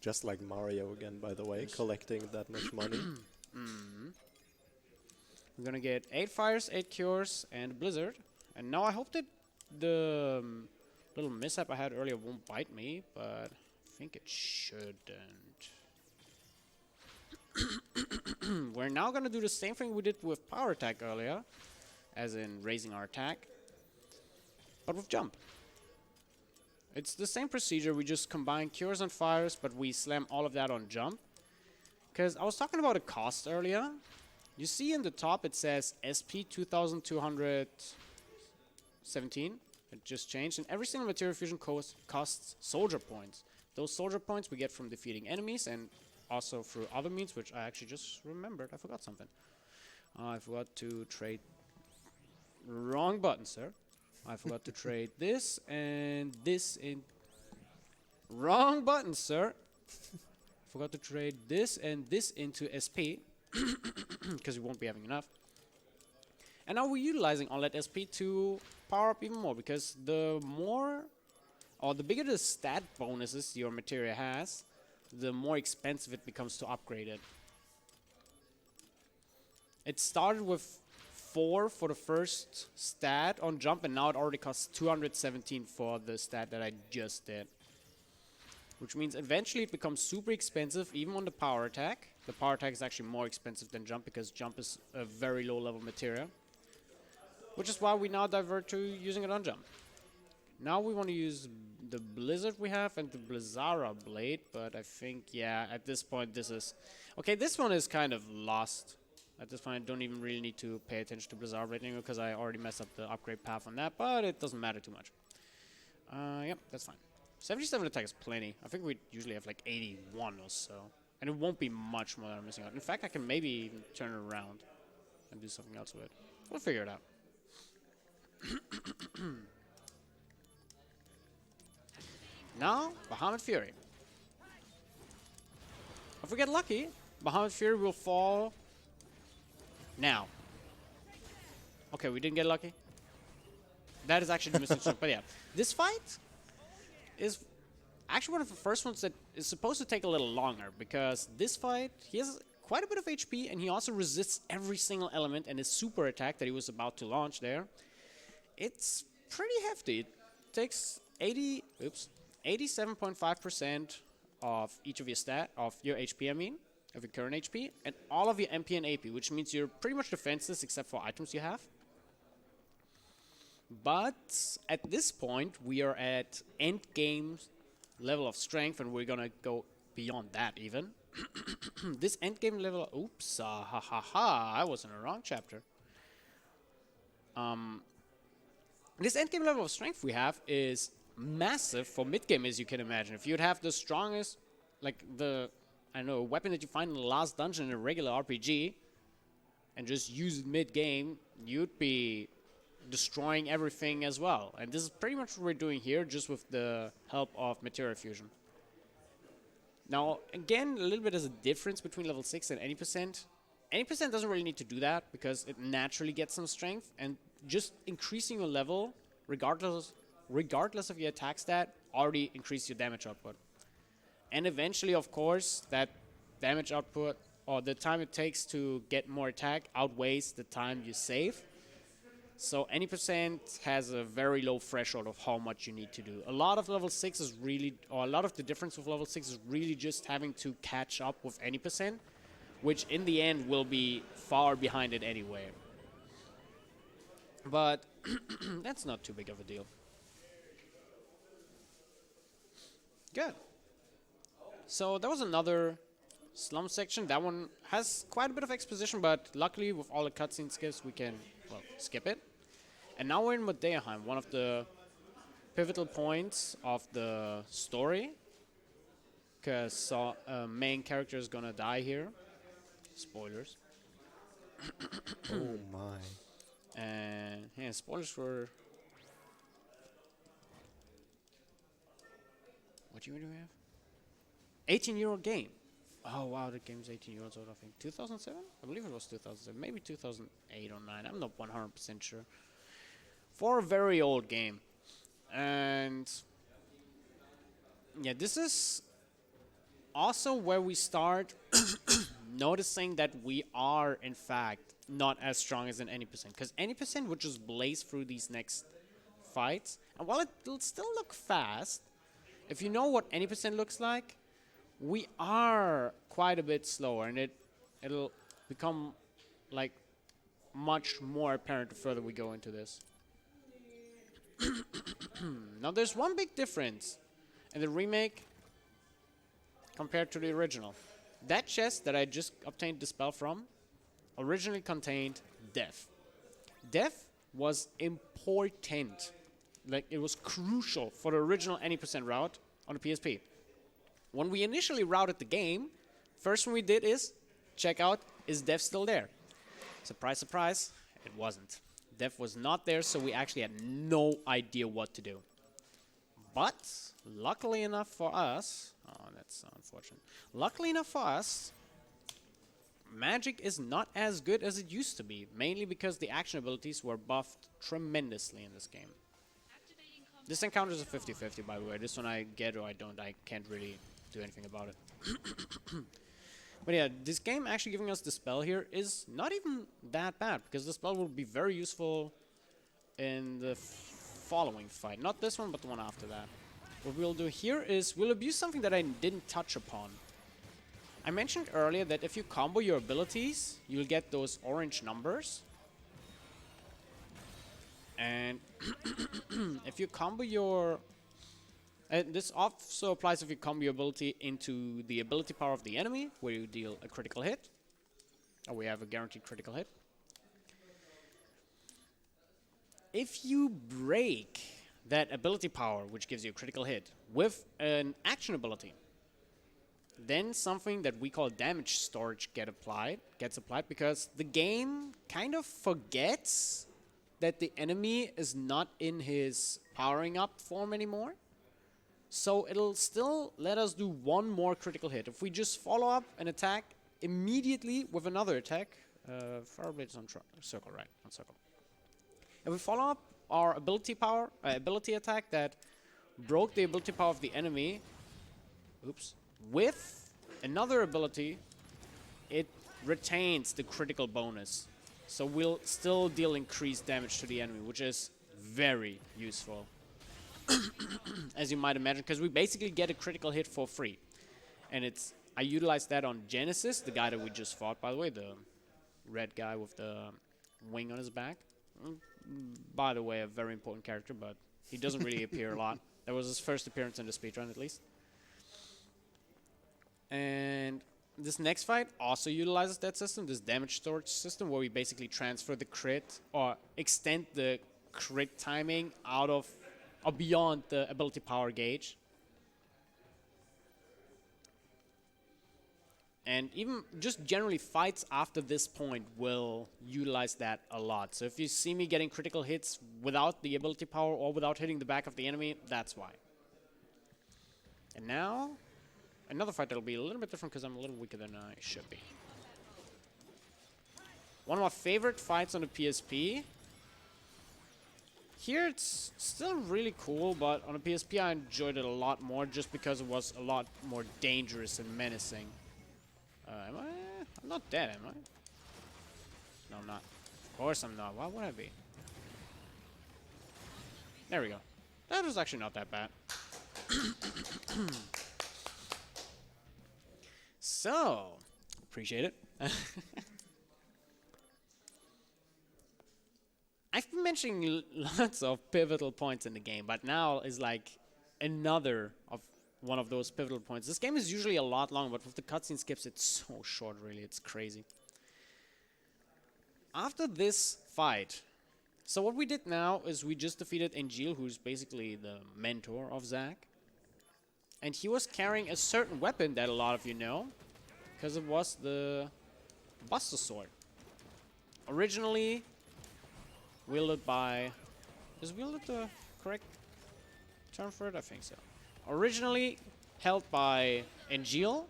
Just like Mario again, by the way, collecting that much money. We're gonna get 8 fires, 8 cures, and a blizzard. And now I hope that the little mishap I had earlier won't bite me, but I think it shouldn't. We're now gonna do the same thing we did with power attack earlier, as in raising our attack, but with jump. It's the same procedure, we just combine cures and fires, but we slam all of that on jump. Because I was talking about a cost earlier. You see in the top it says SP 2217. It just changed, and every single material fusion costs soldier points. Those soldier points we get from defeating enemies and also through other means, which I actually just remembered. I forgot something. I forgot to trade... Wrong button, sir. I forgot to trade this and this in... Wrong button, sir. Forgot to trade this and this into SP, because we won't be having enough. And now we're utilizing all that SP to power up even more, because the more, or the bigger the stat bonuses your materia has, the more expensive it becomes to upgrade it. It started with 4 for the first stat on jump, and now it already costs 217 for the stat that I just did. Which means eventually it becomes super expensive, even on the power attack. The power attack is actually more expensive than jump because jump is a very low level material. Which is why we now divert to using it on jump. Now we want to use the Blizzard we have and the Blizzara Blade, but I think, yeah, at this point this is... Okay, this one is kind of lost. At this point I don't even really need to pay attention to Blizzara Blade anymore because I already messed up the upgrade path on that, but it doesn't matter too much. Yep, that's fine. 77 attack is plenty. I think we usually have like 81 or so. And it won't be much more that I'm missing out. In fact, I can maybe even turn it around and do something else with it. We'll figure it out. Now, Bahamut Fury. If we get lucky, Bahamut Fury will fall now. Okay, we didn't get lucky. That is actually the missing string. But yeah, this fight is actually one of the first ones that is supposed to take a little longer, because this fight, he has quite a bit of HP and he also resists every single element, and his super attack that he was about to launch there, it's pretty hefty. It takes 87.5% of each of your HP, I mean, of your current HP, and all of your MP and AP, which means you're pretty much defenseless except for items you have. But at this point, we are at end game level of strength, and we're gonna go beyond that even. This end game level, oops, I was in the wrong chapter. This end game level of strength we have is massive for mid game, as you can imagine. If you'd have the strongest, like the, I don't know, weapon that you find in the last dungeon in a regular RPG, and just use it mid game, you'd be destroying everything as well. And this is pretty much what we're doing here, just with the help of material fusion. Now, again, a little bit as a difference between level 6 and any percent. Any percent doesn't really need to do that because it naturally gets some strength, and just increasing your level, regardless of your attack stat, already increase your damage output. And eventually, of course, that damage output, or the time it takes to get more attack, outweighs the time you save. So any percent has a very low threshold of how much you need to do. A lot of level 6 is really, or a lot of the difference with level 6 is really just having to catch up with any percent, which in the end will be far behind it anyway. But that's not too big of a deal. Good. So that was another slum section. That one has quite a bit of exposition, but luckily with all the cutscene skips we can, well, skip it. And now we're in Modeaheim, one of the pivotal points of the story, because main character is gonna die here. Spoilers. Oh my. And yeah, spoilers for... What year do we have? 18-year-old game. Oh wow, the game's 18 years old, I think. 2007? I believe it was 2007. Maybe 2008 or 9. I'm not 100% sure. For a very old game. And yeah, this is also where we start noticing that we are, in fact, not as strong as an any percent. Because any percent would just blaze through these next fights. And while it'll still look fast, if you know what any percent looks like, we are quite a bit slower, and it'll become like much more apparent the further we go into this. Now there's one big difference in the remake compared to the original. That chest that I just obtained the spell from originally contained death. Death was important. Like, it was crucial for the original any percent route on the PSP. When we initially routed the game, first thing we did is check out, is Death still there? Surprise, surprise, it wasn't. Death was not there, so we actually had no idea what to do. But, luckily enough for us, oh, that's unfortunate. Luckily enough for us, magic is not as good as it used to be, mainly because the action abilities were buffed tremendously in this game. This encounter is a 50-50, by the way. This one I get or I don't. I can't really do anything about it. But yeah, this game actually giving us the spell here is not even that bad, because the spell will be very useful in the following fight. Not this one, but the one after that. What we'll do here is we'll abuse something that I didn't touch upon. I mentioned earlier that if you combo your abilities, you'll get those orange numbers. And if you combo your... this also applies if you combo your ability into the ability power of the enemy, where you deal a critical hit. Or we have a guaranteed critical hit. If you break that ability power, which gives you a critical hit, with an action ability, then something that we call damage storage gets applied, because the game kind of forgets that the enemy is not in his powering up form anymore. So it'll still let us do one more critical hit. If we just follow up an attack immediately with another attack, Fire Blade's on circle, right? On circle. If we follow up our ability attack that broke the ability power of the enemy, with another ability, it retains the critical bonus. So we'll still deal increased damage to the enemy, which is very useful. As you might imagine, because we basically get a critical hit for free. And I utilized that on Genesis, the guy that we just fought, by the way, the red guy with the wing on his back. By the way, a very important character, but he doesn't really appear a lot. That was his first appearance in the speedrun, at least. And this next fight also utilizes that system, this damage storage system, where we basically transfer the crit, or extend the crit timing out of, or beyond the ability power gauge. And even just generally fights after this point will utilize that a lot. So if you see me getting critical hits without the ability power or without hitting the back of the enemy, that's why. And now, another fight that'll be a little bit different because I'm a little weaker than I should be. One of my favorite fights on the PSP. Here it's still really cool, but on the PSP I enjoyed it a lot more just because it was a lot more dangerous and menacing. Am I? I'm not dead, am I? No, I'm not. Of course I'm not. Why would I be? There we go. That was actually not that bad. So, appreciate it. I've been mentioning lots of pivotal points in the game, but now is like another of one of those pivotal points. This game is usually a lot long, but with the cutscene skips, it's so short, really. It's crazy. After this fight, so what we did now is we just defeated Angel, who's basically the mentor of Zack. And he was carrying a certain weapon that a lot of you know, because it was the Buster Sword. Originally wielded by... Is wielded the correct term for it? I think so. Originally held by Angel,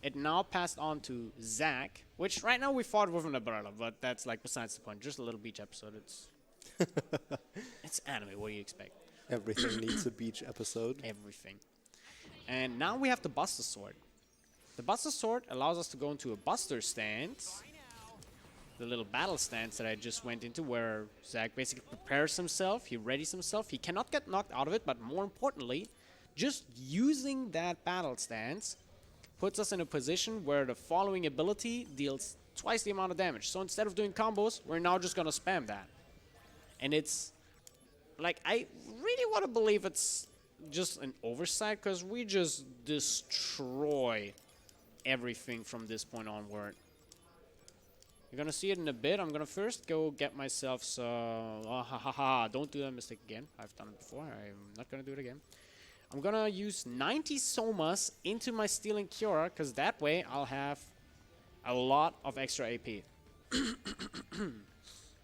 it now passed on to Zack, which right now we fought with an umbrella, but that's like besides the point. Just a little beach episode. It's anime. What do you expect? Everything needs a beach episode. Everything. And now we have the Buster Sword. The Buster Sword allows us to go into a Buster stance, the little battle stance that I just went into, where Zack basically prepares himself, he readies himself, he cannot get knocked out of it, but more importantly, just using that battle stance puts us in a position where the following ability deals twice the amount of damage. So instead of doing combos, we're now just gonna spam that. And it's like, I really want to believe it's just an oversight, because we just destroy everything from this point onward. You're gonna see it in a bit. I'm gonna first go get myself some... Don't do that mistake again. I've done it before. I'm not gonna do it again. I'm gonna use 90 Somas into my Stealing Cura, because that way I'll have a lot of extra AP.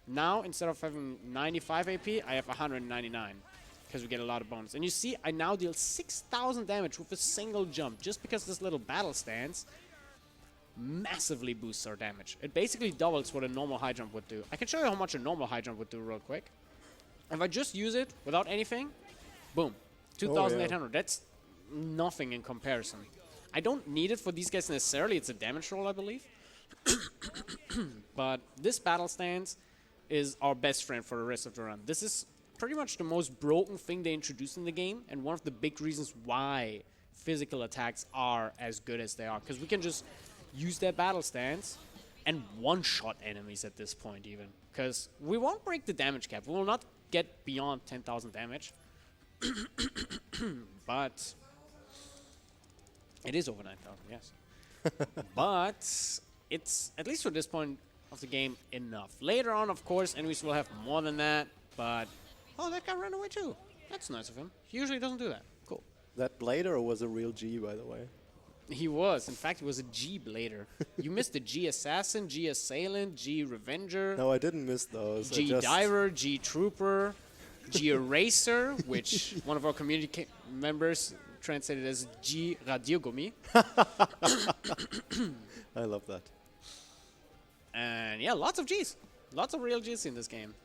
Now, instead of having 95 AP, I have 199, because we get a lot of bonus. And you see, I now deal 6,000 damage with a single jump, just because this little battle stance massively boosts our damage. It basically doubles what a normal high jump would do. I can show you how much a normal high jump would do real quick. If I just use it without anything, boom, 2,800. That's nothing in comparison. I don't need it for these guys necessarily. It's a damage roll, I believe. But this battle stance is our best friend for the rest of the run. This is pretty much the most broken thing they introduced in the game, and one of the big reasons why physical attacks are as good as they are. Because we can just use their battle stance and one-shot enemies at this point even. Because we won't break the damage cap. We will not get beyond 10,000 damage. But it is over 9,000, yes. But it's, at least for this point of the game, enough. Later on, of course, enemies will have more than that, but... Oh, that guy ran away too. That's nice of him. He usually doesn't do that. Cool. That Blader was a real G, by the way. He was. In fact, he was a G Blader. You missed the G Assassin, G Assailant, G Revenger, No, I didn't miss those. G Diver, G Trooper, G Eraser, which one of our community members translated as G Radiogomi. I love that. And yeah, lots of Gs. Lots of real Gs in this game.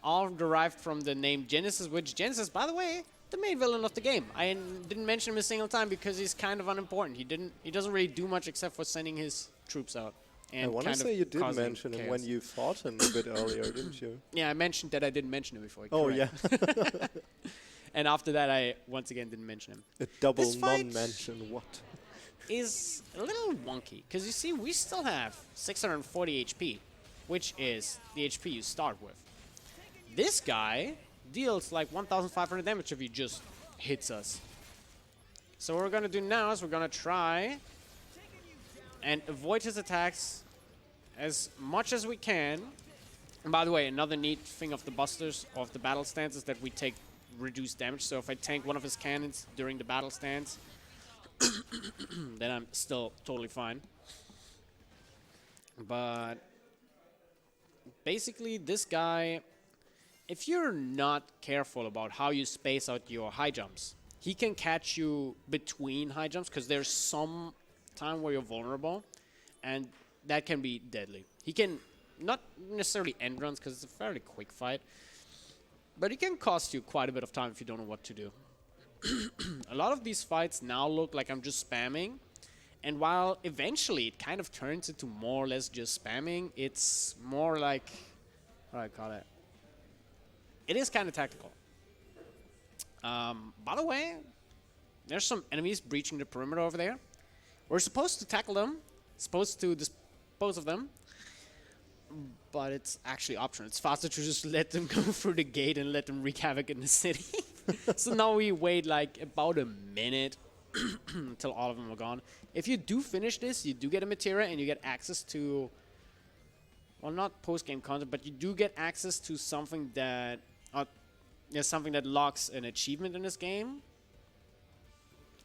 All derived from the name Genesis, which Genesis, by the way, the main villain of the game. I didn't mention him a single time because he's kind of unimportant. He doesn't really do much except for sending his troops out. And I want to kind of say you did causing mention him chaos. when you fought him a bit earlier, didn't you? Yeah, I mentioned that I didn't mention him before. Oh, correct. yeah. And after that, I once again didn't mention him. A double This fight- non-mention. What? Is a little wonky because you see, we still have 640 HP, which is the HP you start with. This guy deals like 1,500 damage if he just hits us. So what we're gonna do now is we're gonna try and avoid his attacks as much as we can. And by the way, another neat thing of the busters of the battle stance is that we take reduced damage. So if I tank one of his cannons during the battle stance, then I'm still totally fine. But basically, this guy, if you're not careful about how you space out your high jumps, he can catch you between high jumps because there's some time where you're vulnerable, and that can be deadly. He can not necessarily end runs because it's a fairly quick fight, but it can cost you quite a bit of time if you don't know what to do. A lot of these fights now look like I'm just spamming, and while eventually it kind of turns into more or less just spamming, it's more like, what do I call it? It is kind of tactical. By the way, there's some enemies breaching the perimeter over there. We're supposed to tackle them, supposed to dispose of them, but it's actually optional. It's faster to just let them go through the gate and let them wreak havoc in the city. So now we wait like about a minute until all of them are gone. If you do finish this, you do get a materia and you get access to, well, not post-game content, but you do get access to something that, something that locks an achievement in this game.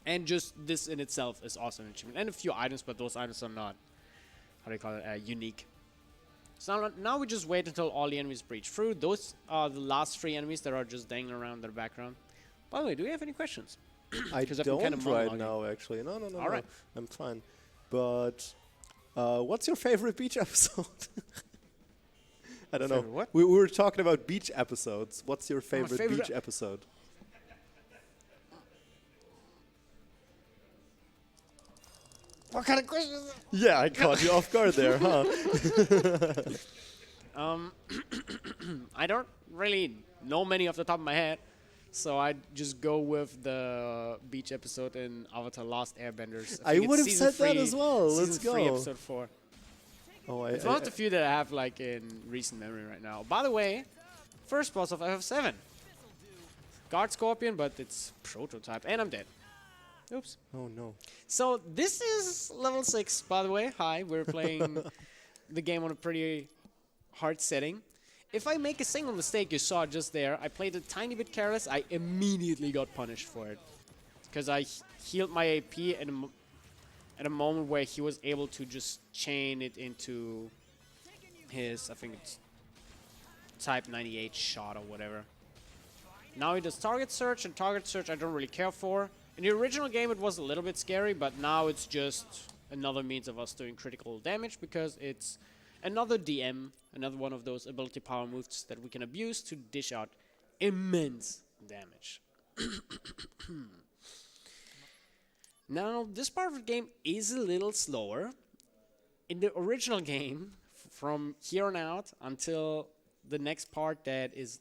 And just this in itself is also an achievement. And a few items, but those items are not, how do you call it, unique. So now we just wait until all the enemies breach through. Those are the last 3 enemies that are just dangling around in the background. By the way, do we have any questions? I 'Cause I've been don't kind of right monologuing. now, actually. No. All right. I'm fine. But what's your favorite beach episode? I don't know. Favorite what? We were talking about beach episodes. What's your favorite favorite beach episode? What kind of question is that? Yeah, I caught you off guard there, huh? I don't really know many off the top of my head, so I just go with the beach episode in Avatar: Lost Airbenders. I think it's would have season said that 3 as well. Let's season 3, go. episode 4. Oh, It's one of the few that I have like in recent memory right now. By the way, first boss of FF7. Guard Scorpion, but it's prototype, and I'm dead. Oops. Oh no. So this is level 6, by the way. Hi, we're playing the game on a pretty hard setting. If I make a single mistake, you saw it just there, I played a tiny bit careless, I immediately got punished for it. Because I healed my AP at a moment where he was able to just chain it into his, I think it's type 98 shot or whatever. Now he does target search, and target search I don't really care for. In the original game it was a little bit scary, but now it's just another means of us doing critical damage because it's another DM, another one of those ability power moves that we can abuse to dish out immense damage. Now, this part of the game is a little slower. In the original game, from here on out until the next part that is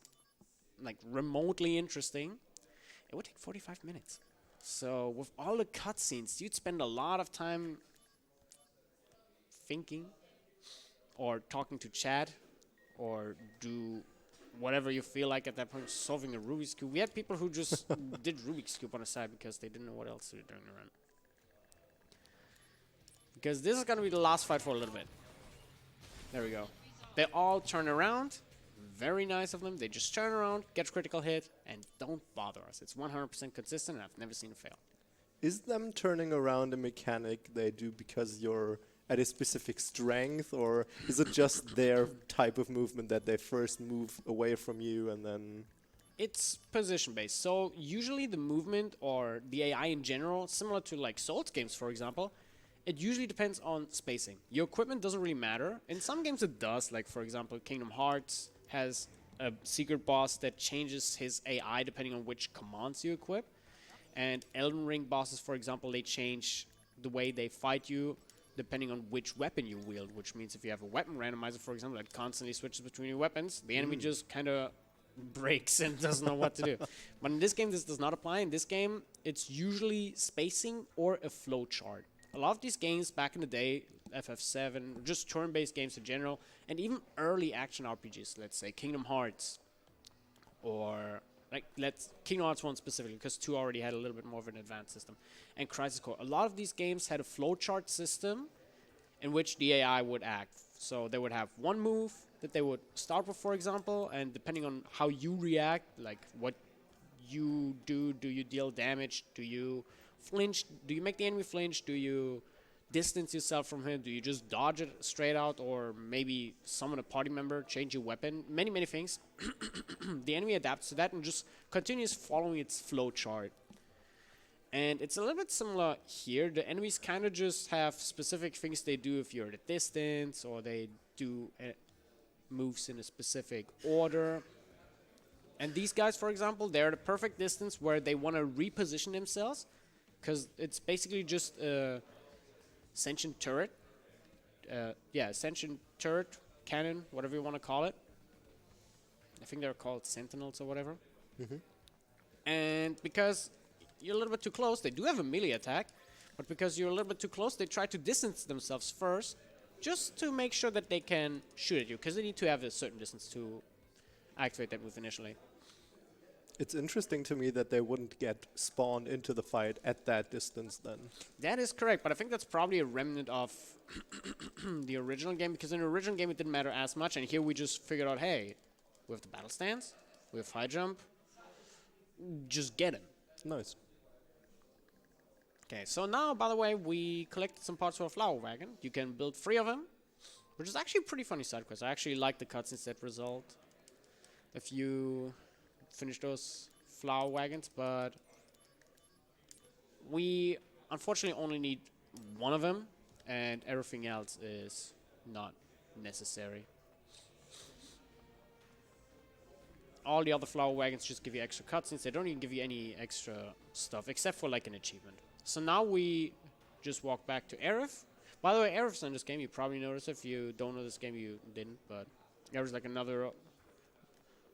like remotely interesting, it would take 45 minutes. So with all the cutscenes, you'd spend a lot of time thinking or talking to chat or do whatever you feel like at that point, solving a Rubik's Cube. We had people who just did Rubik's Cube on the side because they didn't know what else to do during the run. Because this is going to be the last fight for a little bit. There we go. They all turn around. Very nice of them. They just turn around, get critical hit, and don't bother us. It's 100% consistent, and I've never seen it fail. Is them turning around a mechanic they do because you're at a specific strength, or is it just their type of movement that they first move away from you and then... It's position-based. So usually the movement or the AI in general, similar to like Souls games, for example, it usually depends on spacing. Your equipment doesn't really matter. In some games it does, like for example, Kingdom Hearts has a secret boss that changes his AI depending on which commands you equip. And Elden Ring bosses, for example, they change the way they fight you depending on which weapon you wield, which means if you have a weapon randomizer, for example, that constantly switches between your weapons, the enemy just kind of breaks and doesn't know what to do. But in this game, this does not apply. In this game, it's usually spacing or a flow chart. A lot of these games back in the day, FF7, just turn-based games in general, and even early action RPGs, let's say Kingdom Hearts, or like Kingdom Hearts 1 specifically, because 2 already had a little bit more of an advanced system, and Crisis Core. A lot of these games had a flowchart system in which the AI would act. So they would have one move that they would start with, for example, and depending on how you react, like what you do you deal damage? Do you flinch? Do you make the enemy flinch? Do you distance yourself from him? Do you just dodge it straight out, or maybe summon a party member, change your weapon? Many things. The enemy adapts to that and just continues following its flow chart. And it's a little bit similar here. The enemies kind of just have specific things they do if you're at a distance, or they do moves in a specific order. And these guys, for example, they're at a perfect distance where they want to reposition themselves, because it's basically just a sentient turret. Sentient turret, cannon, whatever you want to call it. I think they're called sentinels or whatever. And because you're a little bit too close, they do have a melee attack, but because you're a little bit too close, they try to distance themselves first, just to make sure that they can shoot at you, because they need to have a certain distance to activate that move initially. It's interesting to me that they wouldn't get spawned into the fight at that distance then. That is correct, but I think that's probably a remnant of the original game, because in the original game it didn't matter as much, and here we just figured out, hey, we have the battle stance, we have high jump, just get him. Nice. Okay, so now, by the way, we collected some parts for a flower wagon. You can build 3 of them, which is actually a pretty funny side quest. I actually like the cutscenes that result if you finish those flower wagons, but we unfortunately only need 1 of them, and everything else is not necessary. All the other flower wagons just give you extra cutscenes. They don't even give you any extra stuff, except for like an achievement. So now we just walk back to Aerith. By the way, Aerith's in this game. You probably noticed. If you don't know this game, you didn't. But Aerith's like another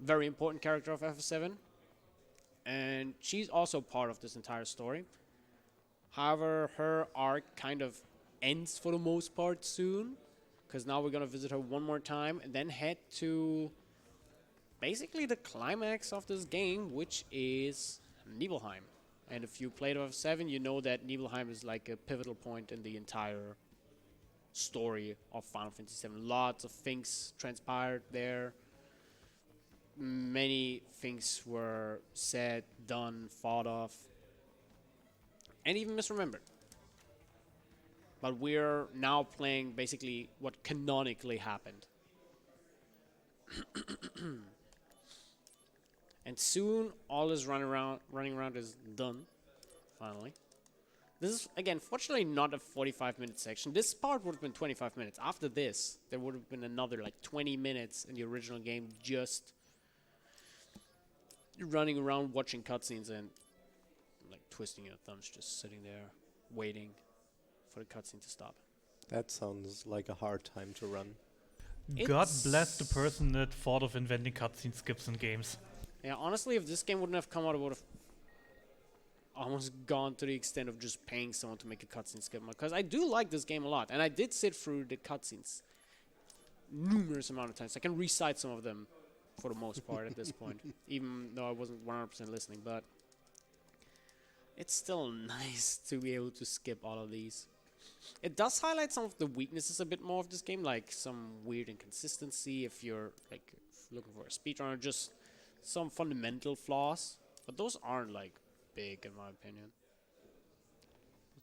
very important character of FF7. And she's also part of this entire story. However, her arc kind of ends for the most part soon, because now we're going to visit her one more time and then head to basically the climax of this game, which is Nibelheim. And if you played FF7, you know that Nibelheim is like a pivotal point in the entire story of Final Fantasy VII. Lots of things transpired there. Many things were said, done, thought of, and even misremembered. But we're now playing basically what canonically happened. And soon, all this running around is done, finally. This is, again, fortunately not a 45-minute section. This part would have been 25 minutes. After this, there would have been another, like, 20 minutes in the original game just running around watching cutscenes and, like, twisting your thumbs just sitting there. waiting for the cutscene to stop. That sounds like a hard time to run. God bless the person that thought of inventing cutscene skips in games. Yeah, honestly, if this game wouldn't have come out, it would have almost gone to the extent of just paying someone to make a cutscene skip. Because I do like this game a lot, and I did sit through the cutscenes numerous amount of times. I can recite some of them for the most part at this point, even though I wasn't 100% listening. But it's still nice to be able to skip all of these. It does highlight some of the weaknesses a bit more of this game, like some weird inconsistency if you're like looking for a speedrunner, just some fundamental flaws. But those aren't like big in my opinion.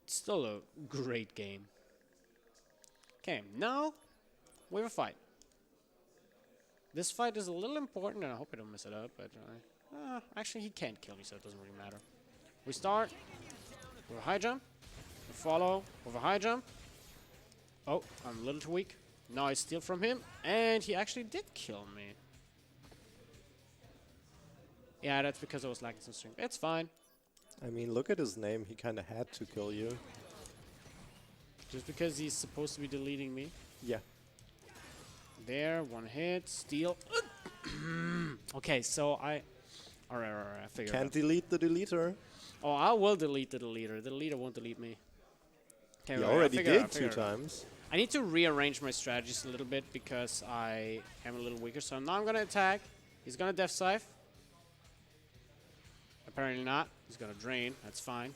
It's still a great game. Okay, now we have a fight. This fight is a little important, and I hope I don't mess it up, but actually he can't kill me, so it doesn't really matter. We start with a high jump. We follow with a high jump. Oh, I'm a little too weak. Now I steal from him, and he actually did kill me. Yeah, that's because I was lacking some strength. It's fine. I mean, look at his name. He kind of had to kill you. Just because he's supposed to be deleting me. Yeah. There, one hit, steal. Okay, so I... Alright, I figured it out. Can't delete the deleter. Oh, I will delete the deleter. The deleter won't delete me. Okay, You right, I already figured it out, did I 2 figured it out. times. I need to rearrange my strategies a little bit because I am a little weaker. So now I'm gonna attack. He's gonna Death Scythe. Apparently not. He's gonna drain. That's fine.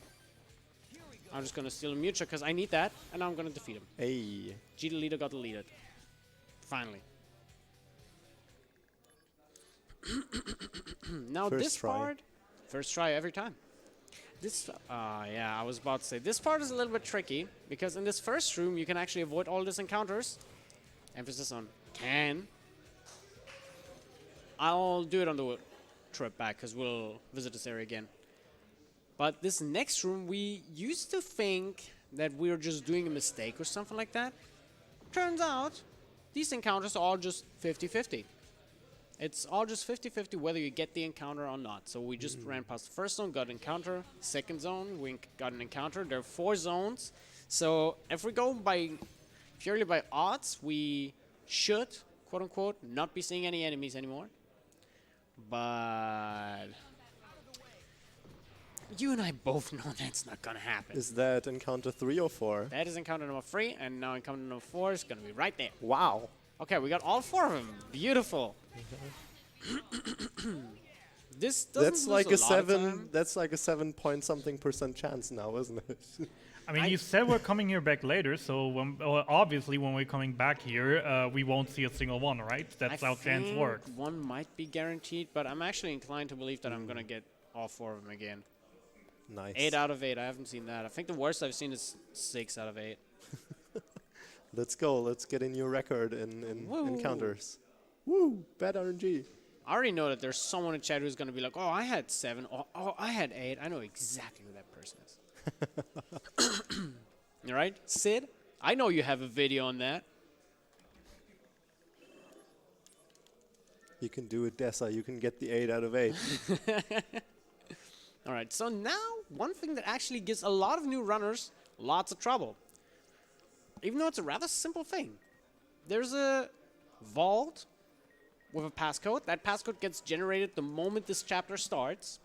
I'm just gonna steal a Mucha because I need that, and now I'm gonna defeat him. Hey. G deleter got deleted. Finally. Now First this try. part, first try every time. This, yeah, I was about to say this part is a little bit tricky because in this first room you can actually avoid all these encounters. Emphasis on can. I'll do it on the trip back because we'll visit this area again. But this next room, we used to think that we were just doing a mistake or something like that. Turns out, these encounters are all just 50-50. It's all just 50-50 whether you get the encounter or not. So we just ran past the first zone, got an encounter. Second zone, we got an encounter. There are 4 zones. So if we go by purely by odds, we should, quote unquote, not be seeing any enemies anymore. But you and I both know that's not gonna happen. Is that encounter 3 or 4? That is encounter number 3, and now encounter number 4 is gonna be right there. Wow. Okay, we got all 4 of them. Beautiful. This doesn't That's lose like a a lot of 7. time. That's like a 7-point-something% chance now, isn't it? I mean, you said we're coming here back later, so well, obviously when we're coming back here, we won't see a single one, right? That's how chance think works. one might be guaranteed, but I'm actually inclined to believe that I'm gonna get all 4 of them again. Nice. 8 out of 8. I haven't seen that. I think the worst I've seen is 6 out of 8. Let's go. Let's get a new record in Woo. encounters. Woo! Bad RNG. I already know that there's someone in chat who's gonna be like, "Oh, I had 7. Oh, I had 8." I know exactly who that person is. All right, Sid. I know you have a video on that. You can do it, Desa. You can get the 8 out of 8. All right, so now one thing that actually gives a lot of new runners lots of trouble, even though it's a rather simple thing. There's a vault with a passcode. That passcode gets generated the moment this chapter starts,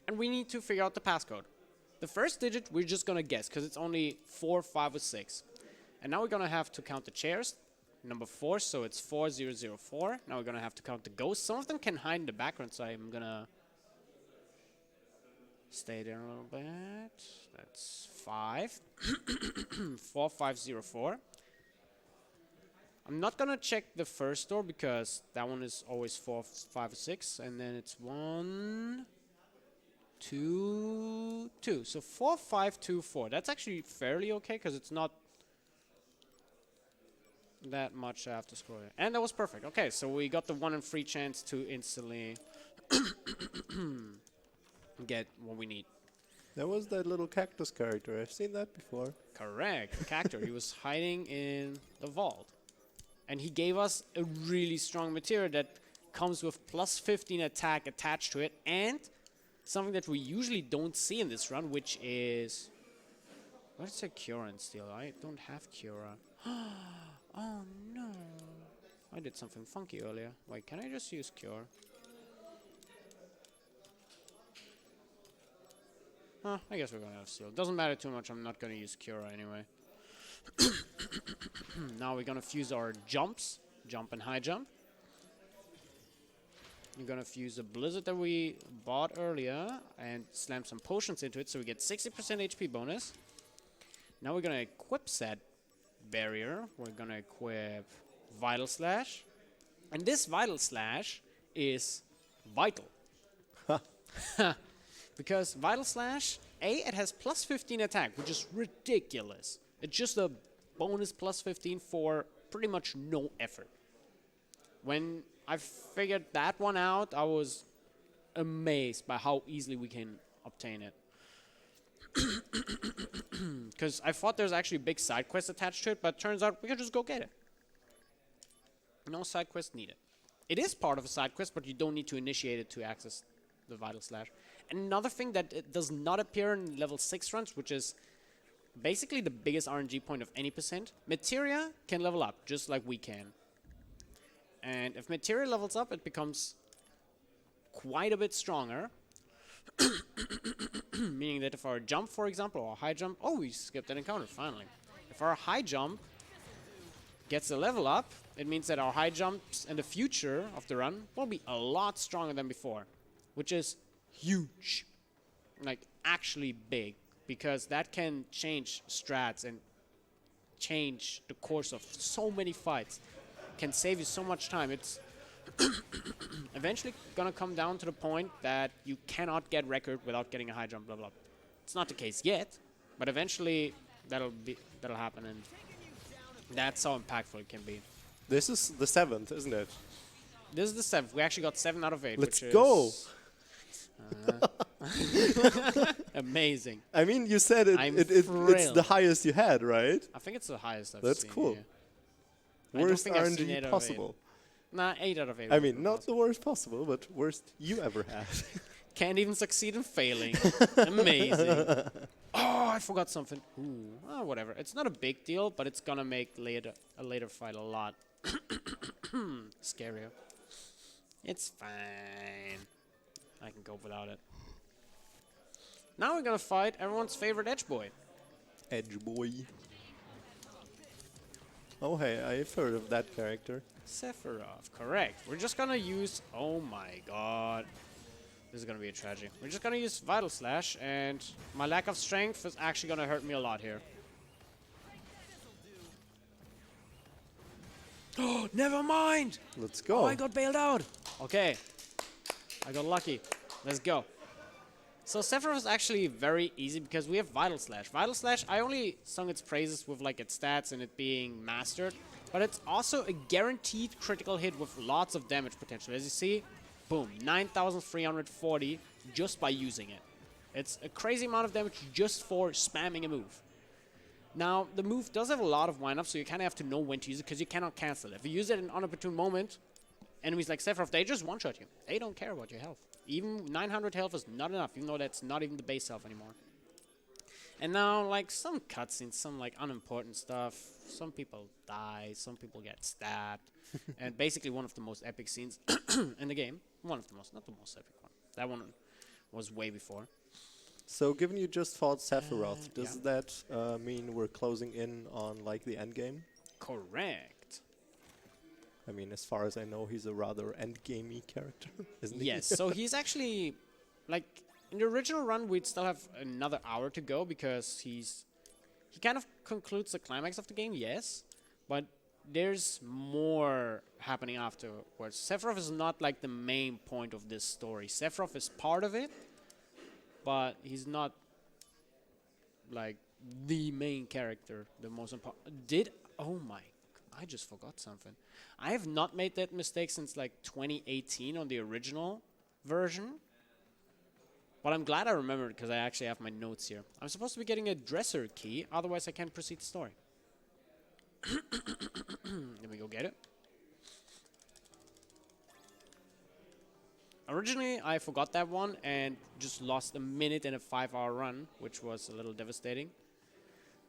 and we need to figure out the passcode. The first digit we're just gonna guess because it's only 4, 5, or 6. And now we're gonna have to count the chairs. Number 4, so it's 4004. Now we're gonna have to count the ghosts. Some of them can hide in the background, so I'm gonna stay there a little bit. That's 5. 4504. I'm not gonna check the first door because that one is always 4, 5, or 6. And then it's 1, 2, 2. So 4, 5, 2, 4. That's actually fairly okay because it's not that much I have to scroll here. And that was perfect. Okay, so we got the 1 in 3 chance to instantly get what we need. That was that little cactus character. I've seen that before. Correct. Cactor. He was hiding in the vault. And he gave us a really strong material that comes with plus 15 attack attached to it. And something that we usually don't see in this run, which is What's a Cure and Steel? I don't have Cura. Oh no. I did something funky earlier. Wait, can I just use Cure? I guess we're gonna have Steel. Doesn't matter too much, I'm not gonna use Cura anyway. Now we're gonna fuse our jumps. Jump and high jump. We're gonna fuse the Blizzard that we bought earlier and slam some potions into it so we get 60% HP bonus. Now we're gonna equip that barrier. We're gonna equip Vital Slash. And this Vital Slash is vital. Because Vital Slash, it has plus 15 attack, which is ridiculous. It's just a bonus plus 15 for pretty much no effort. When I figured that one out, I was amazed by how easily we can obtain it. Because I thought there's actually big side quests attached to it, but turns out we can just go get it. No side quest needed. It is part of a side quest, but you don't need to initiate it to access the Vital Slash. Another thing that it does not appear in level 6 runs, which is basically the biggest RNG point of any percent. Materia can level up, just like we can. And if Materia levels up, it becomes quite a bit stronger. Meaning that if our jump, for example, or high jump... Oh, we skipped that encounter, finally. If our high jump gets a level up, it means that our high jumps in the future of the run will be a lot stronger than before. Which is huge. Like, actually big. Because that can change strats and change the course of so many fights. Can save you so much time. It's eventually gonna come down to the point that you cannot get record without getting a high jump level up. It's not the case yet, but eventually that'll happen, and that's how impactful it can be. This is the 7th, isn't it? This is the 7th. We actually got 7 out of 8. Let's which go! Is, amazing. I mean, you said it's the highest you had, right? I think it's the highest I've That's seen. cool. Yeah. Worst RNG possible. Nah, 8 out of 8. I mean, not the worst possible, but worst you ever had. Can't even succeed in failing. Amazing. Oh, I forgot something. Ooh, whatever. It's not a big deal, but it's gonna make a later fight a lot scarier. It's fine. I can go without it. Now we're gonna fight everyone's favorite Edge Boy. Edge Boy. Oh, hey, I've heard of that character. Sephiroth, correct. We're just gonna use... Oh my god. This is gonna be a tragedy. We're just gonna use Vital Slash, and my lack of strength is actually gonna hurt me a lot here. Oh, never mind! Let's go. Oh, I got bailed out. Okay. I got lucky. Let's go. So Sephiroth is actually very easy because we have Vital Slash. Vital Slash, I only sung its praises with like its stats and it being mastered, but it's also a guaranteed critical hit with lots of damage potential. As you see, boom, 9,340 just by using it. It's a crazy amount of damage just for spamming a move. Now, the move does have a lot of wind-up, so you kind of have to know when to use it because you cannot cancel it. If you use it in an unopportune moment, enemies like Sephiroth, they just one-shot you. They don't care about your health. Even 900 health is not enough, even though that's not even the base health anymore. And now, like, some cutscenes, some, like, unimportant stuff. Some people die, some people get stabbed. And basically one of the most epic scenes in the game. One of the most, not the most epic one. That one was way before. So, given you just fought Sephiroth, does that mean we're closing in on, like, the end game? Correct. I mean, as far as I know, he's a rather endgamey character, isn't he? Yes, so he's actually, like, in the original run, we'd still have another hour to go because he kind of concludes the climax of the game, yes, but there's more happening afterwards. Sephiroth is not, like, the main point of this story. Sephiroth is part of it, but he's not, like, the main character, the most important. Oh my, I just forgot something. I have not made that mistake since, like, 2018 on the original version. But I'm glad I remembered because I actually have my notes here. I'm supposed to be getting a dresser key, otherwise I can't proceed the story. Let me go get it. Originally, I forgot that one and just lost a minute in a 5-hour run, which was a little devastating.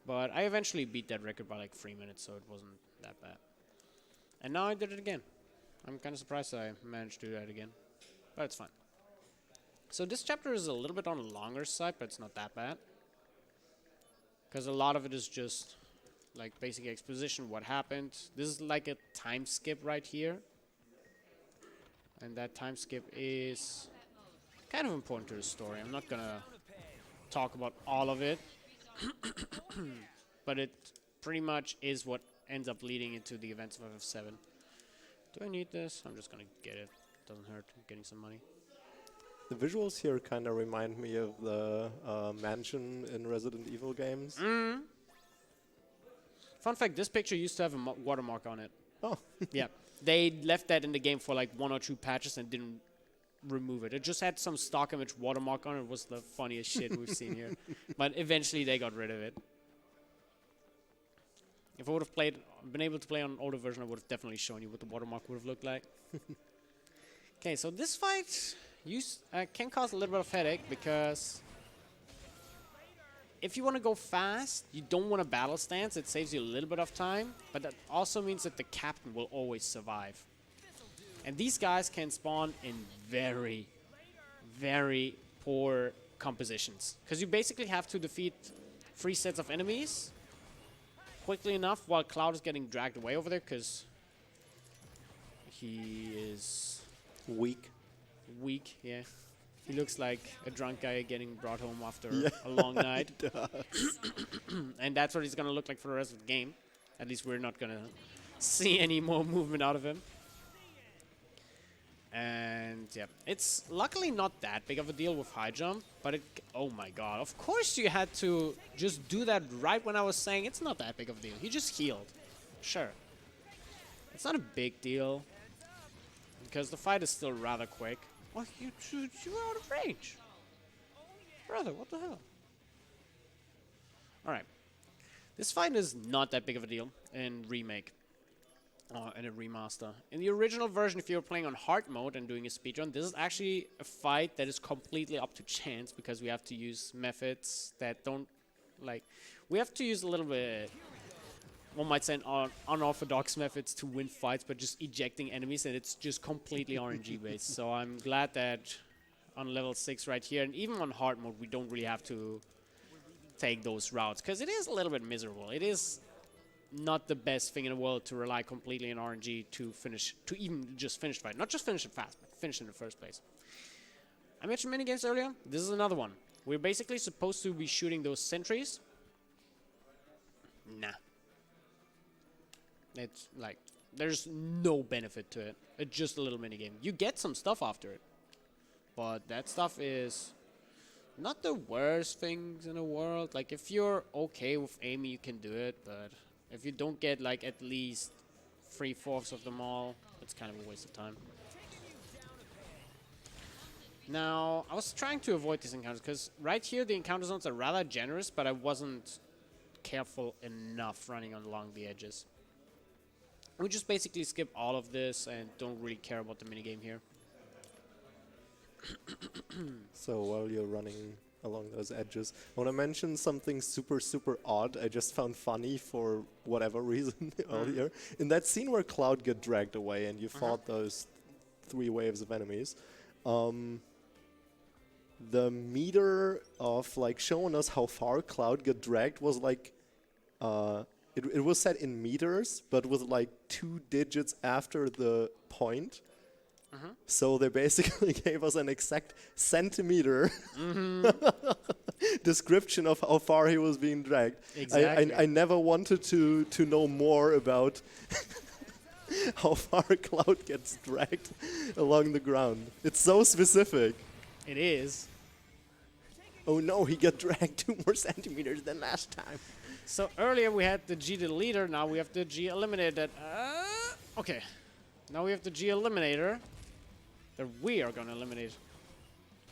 But I eventually beat that record by like 3 minutes, so it wasn't that bad. And now I did it again. I'm kind of surprised I managed to do that again. But it's fine. So this chapter is a little bit on the longer side, but it's not that bad. Because a lot of it is just like basic exposition, what happened. This is like a time skip right here. And that time skip is kind of important to the story. I'm not gonna talk about all of it. But it pretty much is what ends up leading into the events of FF7. Do I need this? I'm just gonna get it. Doesn't hurt getting some money. The visuals here kind of remind me of the mansion in Resident Evil games. Fun fact, this picture used to have a watermark on it. Oh. Yeah. They left that in the game for like 1 or 2 patches and didn't remove it. It just had some stock image watermark on it. It was the funniest shit we've seen here. But eventually they got rid of it. If I would have been able to play on an older version, I would have definitely shown you what the watermark would have looked like. Okay, so this fight can cause a little bit of headache because if you want to go fast, you don't want a battle stance. It saves you a little bit of time, but that also means that the captain will always survive. And these guys can spawn in very, very poor compositions. Because you basically have to defeat 3 sets of enemies quickly enough while Cloud is getting dragged away over there because he is Weak. weak, yeah. He looks like a drunk guy getting brought home after a long night. And that's what he's going to look like for the rest of the game. At least we're not going to see any more movement out of him. And yeah, it's luckily not that big of a deal with high jump, but oh my god, of course you had to just do that right when I was saying it's not that big of a deal. He just healed. Sure. It's not a big deal because the fight is still rather quick. Oh, you were out of range. Brother, what the hell? Alright. This fight is not that big of a deal in Remake. And a remaster. In the original version, if you were playing on hard mode and doing a speedrun, this is actually a fight that is completely up to chance because we have to use methods that don't, like, we have to use a little bit, one might say, unorthodox methods to win fights, but just ejecting enemies, and it's just completely RNG based. So I'm glad that on level 6 right here, and even on hard mode, we don't really have to take those routes, because it is a little bit miserable. It is not the best thing in the world to rely completely on RNG to even just finish the fight. Not just finish it fast, but finish in the first place. I mentioned minigames earlier. This is another one. We're basically supposed to be shooting those sentries. Nah. It's like, there's no benefit to it. It's just a little minigame. You get some stuff after it. But that stuff is not the worst things in the world. Like, if you're okay with aiming, you can do it, but if you don't get like at least 3/4 of them all, it's kind of a waste of time. Now, I was trying to avoid these encounters because right here the encounter zones are rather generous, but I wasn't careful enough running along the edges. We just basically skip all of this and don't really care about the minigame here. So while you're running along those edges, I want to mention something super, super odd I just found funny for whatever reason earlier. In that scene where Cloud get dragged away and you fought those 3 waves of enemies, the meter of like showing us how far Cloud get dragged was like, it was set in meters, but with like 2 digits after the point. So they basically gave us an exact centimeter description of how far he was being dragged. Exactly. I never wanted to know more about how far Cloud gets dragged along the ground. It's so specific. It is. Oh no, he got dragged 2 more centimeters than last time. So earlier we had the G deleter, now we have the G eliminator. Okay. Now we have the G eliminator that we are going to eliminate.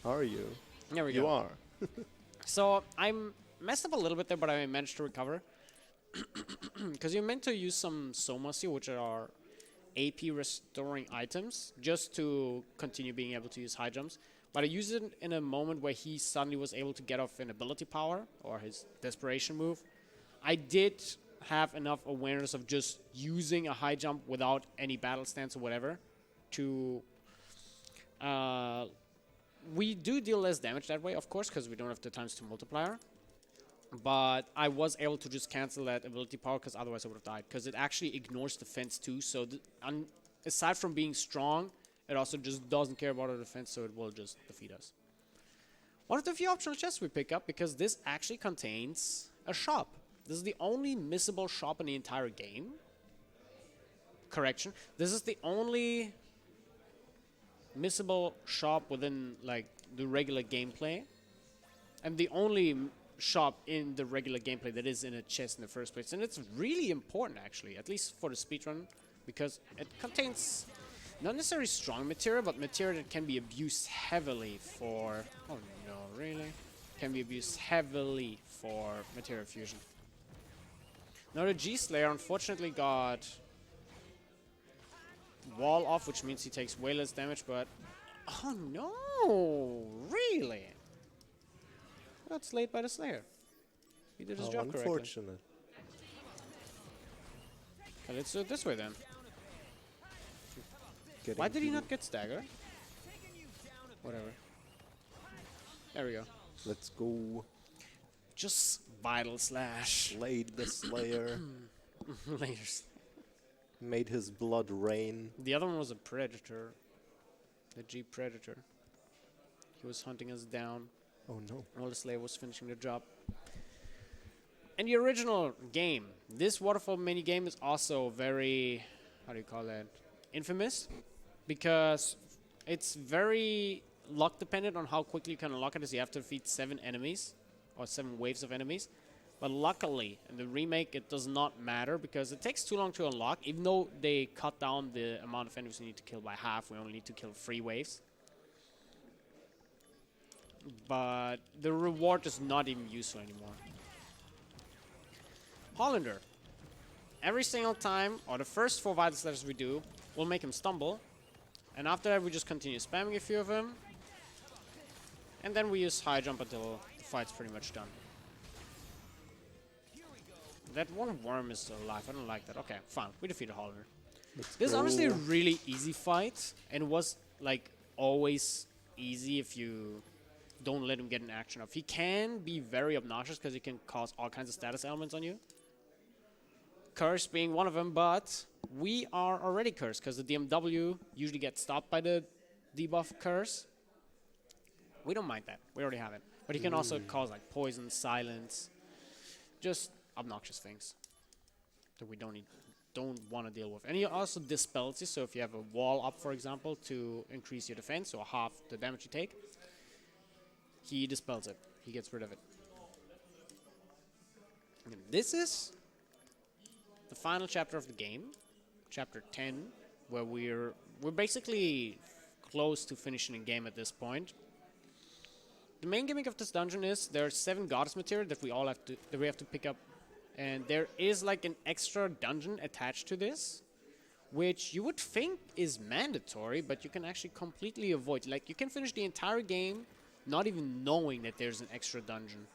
Are you? There we go. You are. So I'm messed up a little bit there, but I managed to recover. Because you're meant to use some Somacy, which are AP restoring items, just to continue being able to use high jumps. But I used it in a moment where he suddenly was able to get off an ability power, or his desperation move. I did have enough awareness of just using a high jump without any battle stance or whatever to... we do deal less damage that way, of course, because we don't have the times 2 multiplier. But I was able to just cancel that ability power because otherwise I would have died. Because it actually ignores defense too. So aside from being strong, it also just doesn't care about our defense, so it will just defeat us. One of the few optional chests we pick up because this actually contains a shop. This is the only missable shop in the entire game. Correction. This is the only missable shop within like the regular gameplay. And the only shop in the regular gameplay that is in a chest in the first place. And it's really important actually, at least for the speedrun, because it contains not necessarily strong material, but material that can be abused heavily for... Oh no, really? Can be abused heavily for material fusion. Now the G-Slayer unfortunately got wall off, which means he takes way less damage, but... Oh no! Really? That's late by the Slayer. He did his job correctly. Unfortunate. Okay, let's do it this way then. Getting Why did he to- not get staggered? Whatever. There we go. Let's go. Just Vital Slash. Laid the Slayer. Layers. Made his blood rain. The other one was a Predator. The G Predator. He was hunting us down Oh no. while the Slayer was finishing the job. In the original game, this waterfall mini game is also very, how do you call that, infamous, because it's very luck dependent on how quickly you can unlock it, as you have to defeat 7 enemies, or 7 waves of enemies. But luckily, in the remake, it does not matter, because it takes too long to unlock. Even though they cut down the amount of enemies you need to kill by half, we only need to kill 3 waves. But the reward is not even useful anymore. Hollander. Every single time, or the first 4 Vital Slashes we do, we'll make him stumble. And after that, we just continue spamming a few of them. And then we use high jump until the fight's pretty much done. That one worm is still alive. I don't like that. Okay, fine. We defeated Hollander. This is honestly a really easy fight. And it was, like, always easy if you don't let him get an action off. He can be very obnoxious because he can cause all kinds of status elements on you. Curse being one of them, but we are already cursed because the DMW usually gets stopped by the debuff curse. We don't mind that. We already have it. But he can also cause like poison, silence, just obnoxious things that we don't want to deal with. And he also dispels you. So if you have a wall up, for example, to increase your defense, or half the damage you take, he dispels it. He gets rid of it. And this is the final chapter of the game, chapter 10, where we're basically close to finishing the game at this point. The main gimmick of this dungeon is there are 7 goddess material that we have to pick up, and there is like an extra dungeon attached to this, which you would think is mandatory, but you can actually completely avoid. Like, you can finish the entire game not even knowing that there's an extra dungeon.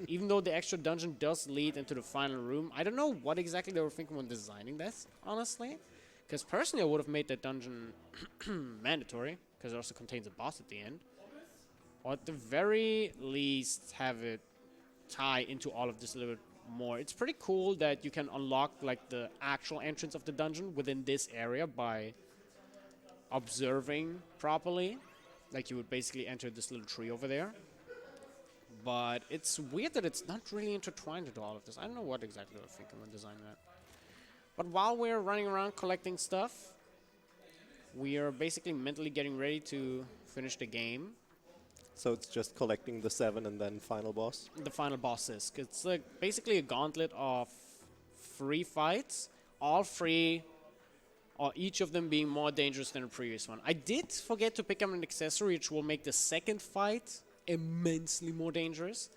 Even though the extra dungeon does lead into the final room. I don't know what exactly they were thinking when designing this, honestly. Because personally I would have made that dungeon mandatory, because it also contains a boss at the end. Or at the very least have it tie into all of this a little bit more. It's pretty cool that you can unlock like the actual entrance of the dungeon within this area by observing properly. Like you would basically enter this little tree over there. But it's weird that it's not really intertwined into all of this. I don't know what exactly they were thinking when designing that. But while we're running around collecting stuff, we are basically mentally getting ready to finish the game. So it's just collecting the 7 and then final boss? The final boss is. It's like basically a gauntlet of 3 fights. All 3, or each of them being more dangerous than the previous one. I did forget to pick up an accessory which will make the second fight immensely more dangerous,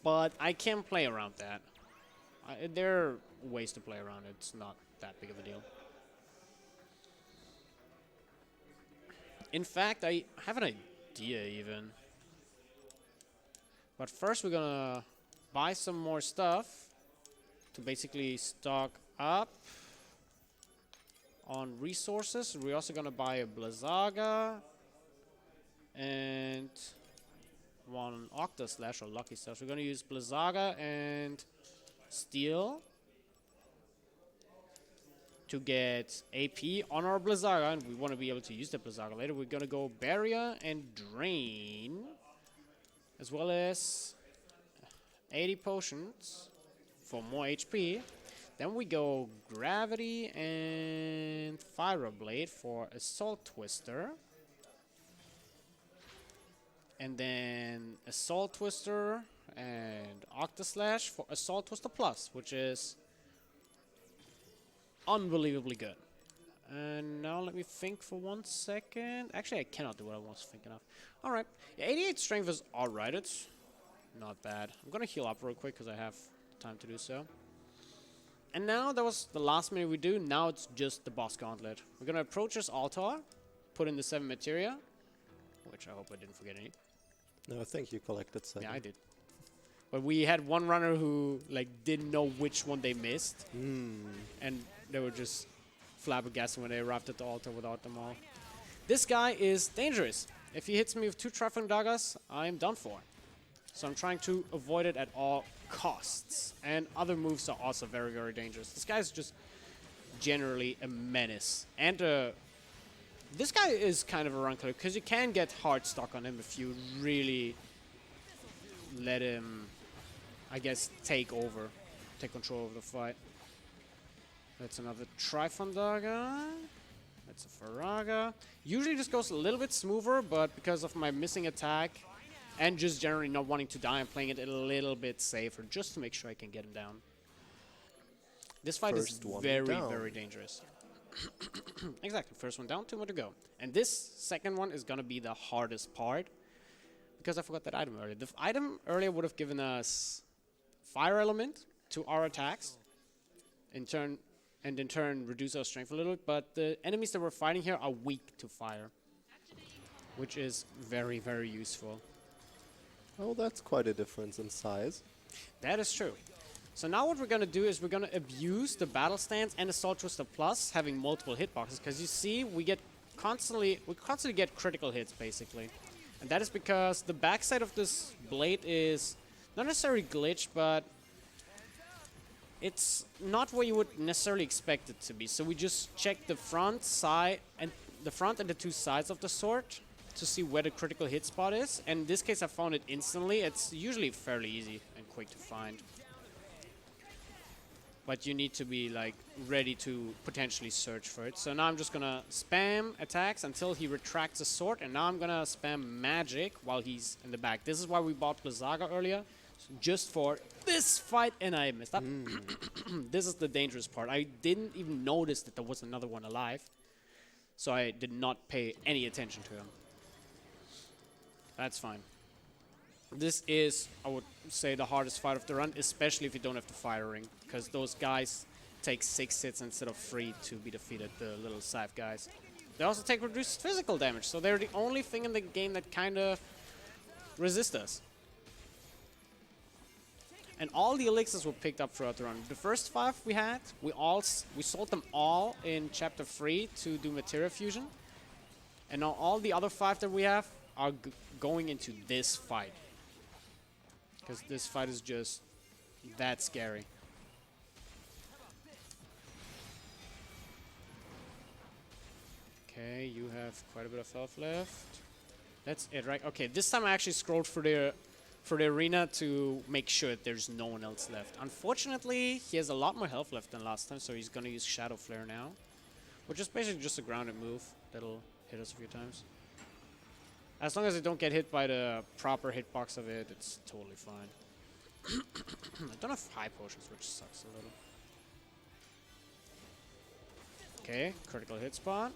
but I can play around that. There are ways to play around it. It's not that big of a deal. In fact, I have an idea even. But first we're gonna buy some more stuff to basically stock up on resources. We're also gonna buy a Blizzaga and one Octa Slash or Lucky Slash. We're gonna use Blizzaga and Steel to get AP on our Blizzaga, and we want to be able to use the Blizzaga later. We're gonna go Barrier and Drain, as well as 80 potions for more HP. Then we go Gravity and Fire Blade for Assault Twister. And then Assault Twister and Octaslash for Assault Twister Plus, which is unbelievably good. And now let me think for 1 second. Actually, I cannot do what I was thinking of. Alright, yeah, 88 strength is alright. It's not bad. I'm gonna heal up real quick because I have time to do so. And now that was the last minute we do. Now it's just the boss gauntlet. We're gonna approach this altar, put in the 7 materia, which I hope I didn't forget any. No, I think you collected 7. Yeah, I did. But we had one runner who like didn't know which one they missed, and they were just flabbergasted when they arrived at the altar without them all. This guy is dangerous. If he hits me with 2 Trifling Daggers, I am done for. So I'm trying to avoid it at all costs. And other moves are also very, very dangerous. This guy's just generally a menace. And this guy is kind of a run killer, because you can get hard stock on him if you really let him, I guess, take control of the fight. That's another Trifondaga. That's a Faraga. Usually this goes a little bit smoother, but because of my missing attack and just generally not wanting to die, I'm playing it a little bit safer just to make sure I can get him down. This fight is very, very dangerous. Exactly, first one down, 2 more to go. And this second one is gonna be the hardest part, because I forgot that item earlier. The item earlier would have given us Fire Element to our attacks, in turn reduce our strength a little bit, but the enemies that we're fighting here are weak to fire, which is very, very useful. Oh, that's quite a difference in size. That is true. So now what we're going to do is we're going to abuse the Battle Stance and Assault Twister Plus, having multiple hitboxes, because you see we constantly get critical hits, basically. And that is because the backside of this blade is not necessarily glitched, but it's not what you would necessarily expect it to be. So we just check the front, side, and the front and the 2 sides of the sword to see where the critical hit spot is. And in this case, I found it instantly. It's usually fairly easy and quick to find. But you need to be like ready to potentially search for it. So now I'm just gonna spam attacks until he retracts the sword, and now I'm gonna spam magic while he's in the back. This is why we bought Blizzaga earlier, just for this fight, and I messed up. This is the dangerous part. I didn't even notice that there was another one alive, so I did not pay any attention to him. That's fine. This is, I would say, the hardest fight of the run, especially if you don't have the fire ring, because those guys take 6 hits instead of 3 to be defeated, the little scythe guys. They also take reduced physical damage, so they're the only thing in the game that kind of resist us. And all the elixirs were picked up throughout the run. The first 5 we had, we sold them all in Chapter 3 to do Materia Fusion. And now all the other 5 that we have are going into this fight. Because this fight is just that scary. Okay, you have quite a bit of health left. That's it, right? Okay, this time I actually scrolled for the arena to make sure that there's no one else left. Unfortunately, he has a lot more health left than last time, so he's gonna use Shadow Flare now. Which is basically just a grounded move that'll hit us a few times. As long as I don't get hit by the proper hitbox of it, it's totally fine. I don't have high potions, which sucks a little. Okay, critical hit spot.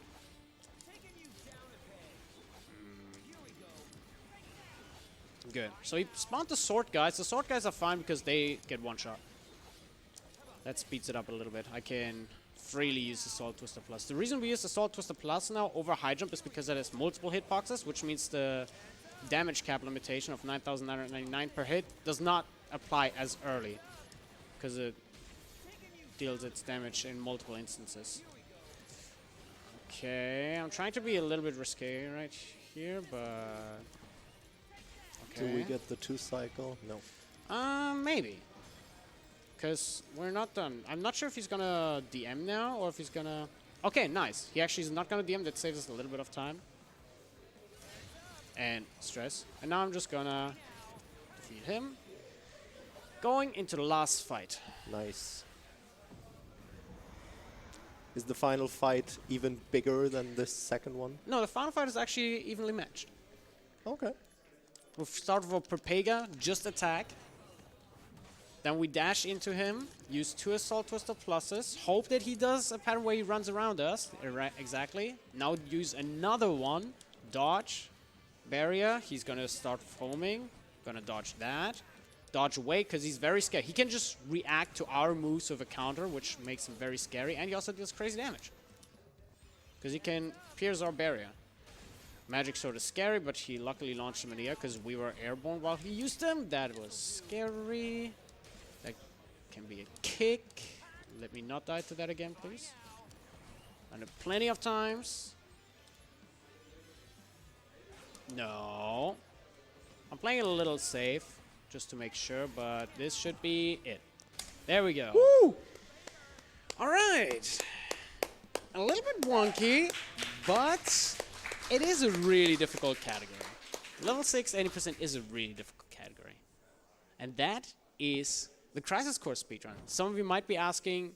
Good. So he spawned the sword guys. The sword guys are fine because they get 1 shot. That speeds it up a little bit. I can freely use Assault Twister Plus. The reason we use Assault Twister Plus now over High Jump is because it has multiple hitboxes, which means the damage cap limitation of 9,999 per hit does not apply as early, because it deals its damage in multiple instances. Okay, I'm trying to be a little bit risque right here, but Do we okay. get the 2 cycle? No. Maybe. Because we're not done. I'm not sure if he's gonna DM now or if he's gonna... Okay, nice. He actually is not gonna DM. That saves us a little bit of time. And stress. And now I'm just gonna defeat him. Going into the last fight. Nice. Is the final fight even bigger than this second one? No, the final fight is actually evenly matched. Okay. We'll start with a Perpega, just attack. Then we dash into him, use 2 Assault Twister pluses, hope that he does a pattern where he runs around us. Exactly. Now use another one, dodge, barrier. He's gonna start foaming, gonna dodge that. Dodge away because he's very scared. He can just react to our moves with a counter, which makes him very scary. And he also deals crazy damage. Because he can pierce our barrier. Magic Sword is scary, but he luckily launched him in the air because we were airborne while he used them. That was scary. That can be a kick. Let me not die to that again, please. Done it plenty of times. No. I'm playing it a little safe, just to make sure, but this should be it. There we go. Woo! All right. A little bit wonky, but it is a really difficult category. Level 6, 80% is a really difficult category. And that is the Crisis Core speedrun. Some of you might be asking,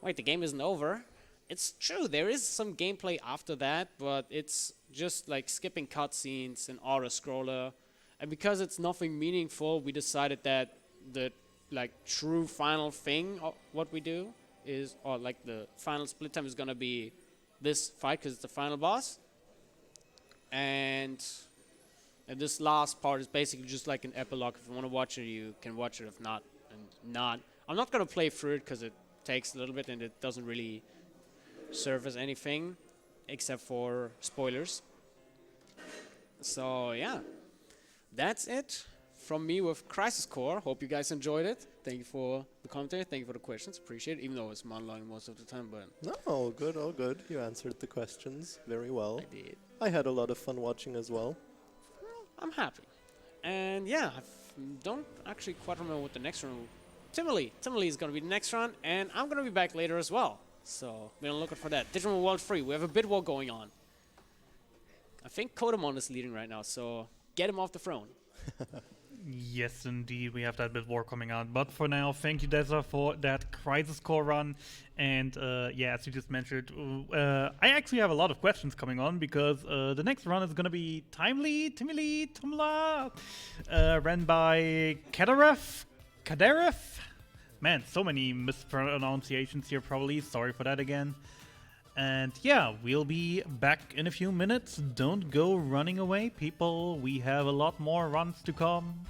wait, the game isn't over. It's true, there is some gameplay after that, but it's just like skipping cutscenes and auto-scroller. And because it's nothing meaningful, we decided that the like true final thing of what we do is, or like the final split time is gonna be this fight because it's the final boss. And this last part is basically just like an epilogue. If you want to watch it, you can watch it. If not, then not. I'm not gonna play through it because it takes a little bit and it doesn't really serve as anything except for spoilers. So yeah, that's it from me with Crisis Core. Hope you guys enjoyed it. Thank you for the commentary. Thank you for the questions. Appreciate it, even though it's monologuing most of the time, but No, all good, all good. You answered the questions very well. I did. I had a lot of fun watching as well. I'm happy. And yeah, I don't actually quite remember what the next run. Timely is going to be the next run, and I'm going to be back later as well. So be on the lookout for that. Digital World Free. We have a bid war going on. I think Kodamon is leading right now, so get him off the throne. Yes, indeed, we have that bit war coming out. But for now, thank you, Desa, for that Crisis Core run. And yeah, as you just mentioned, I actually have a lot of questions coming on because the next run is going to be Tumla, ran by Kadaref. Man, so many mispronunciations here probably. Sorry for that again. And yeah, we'll be back in a few minutes. Don't go running away, people. We have a lot more runs to come.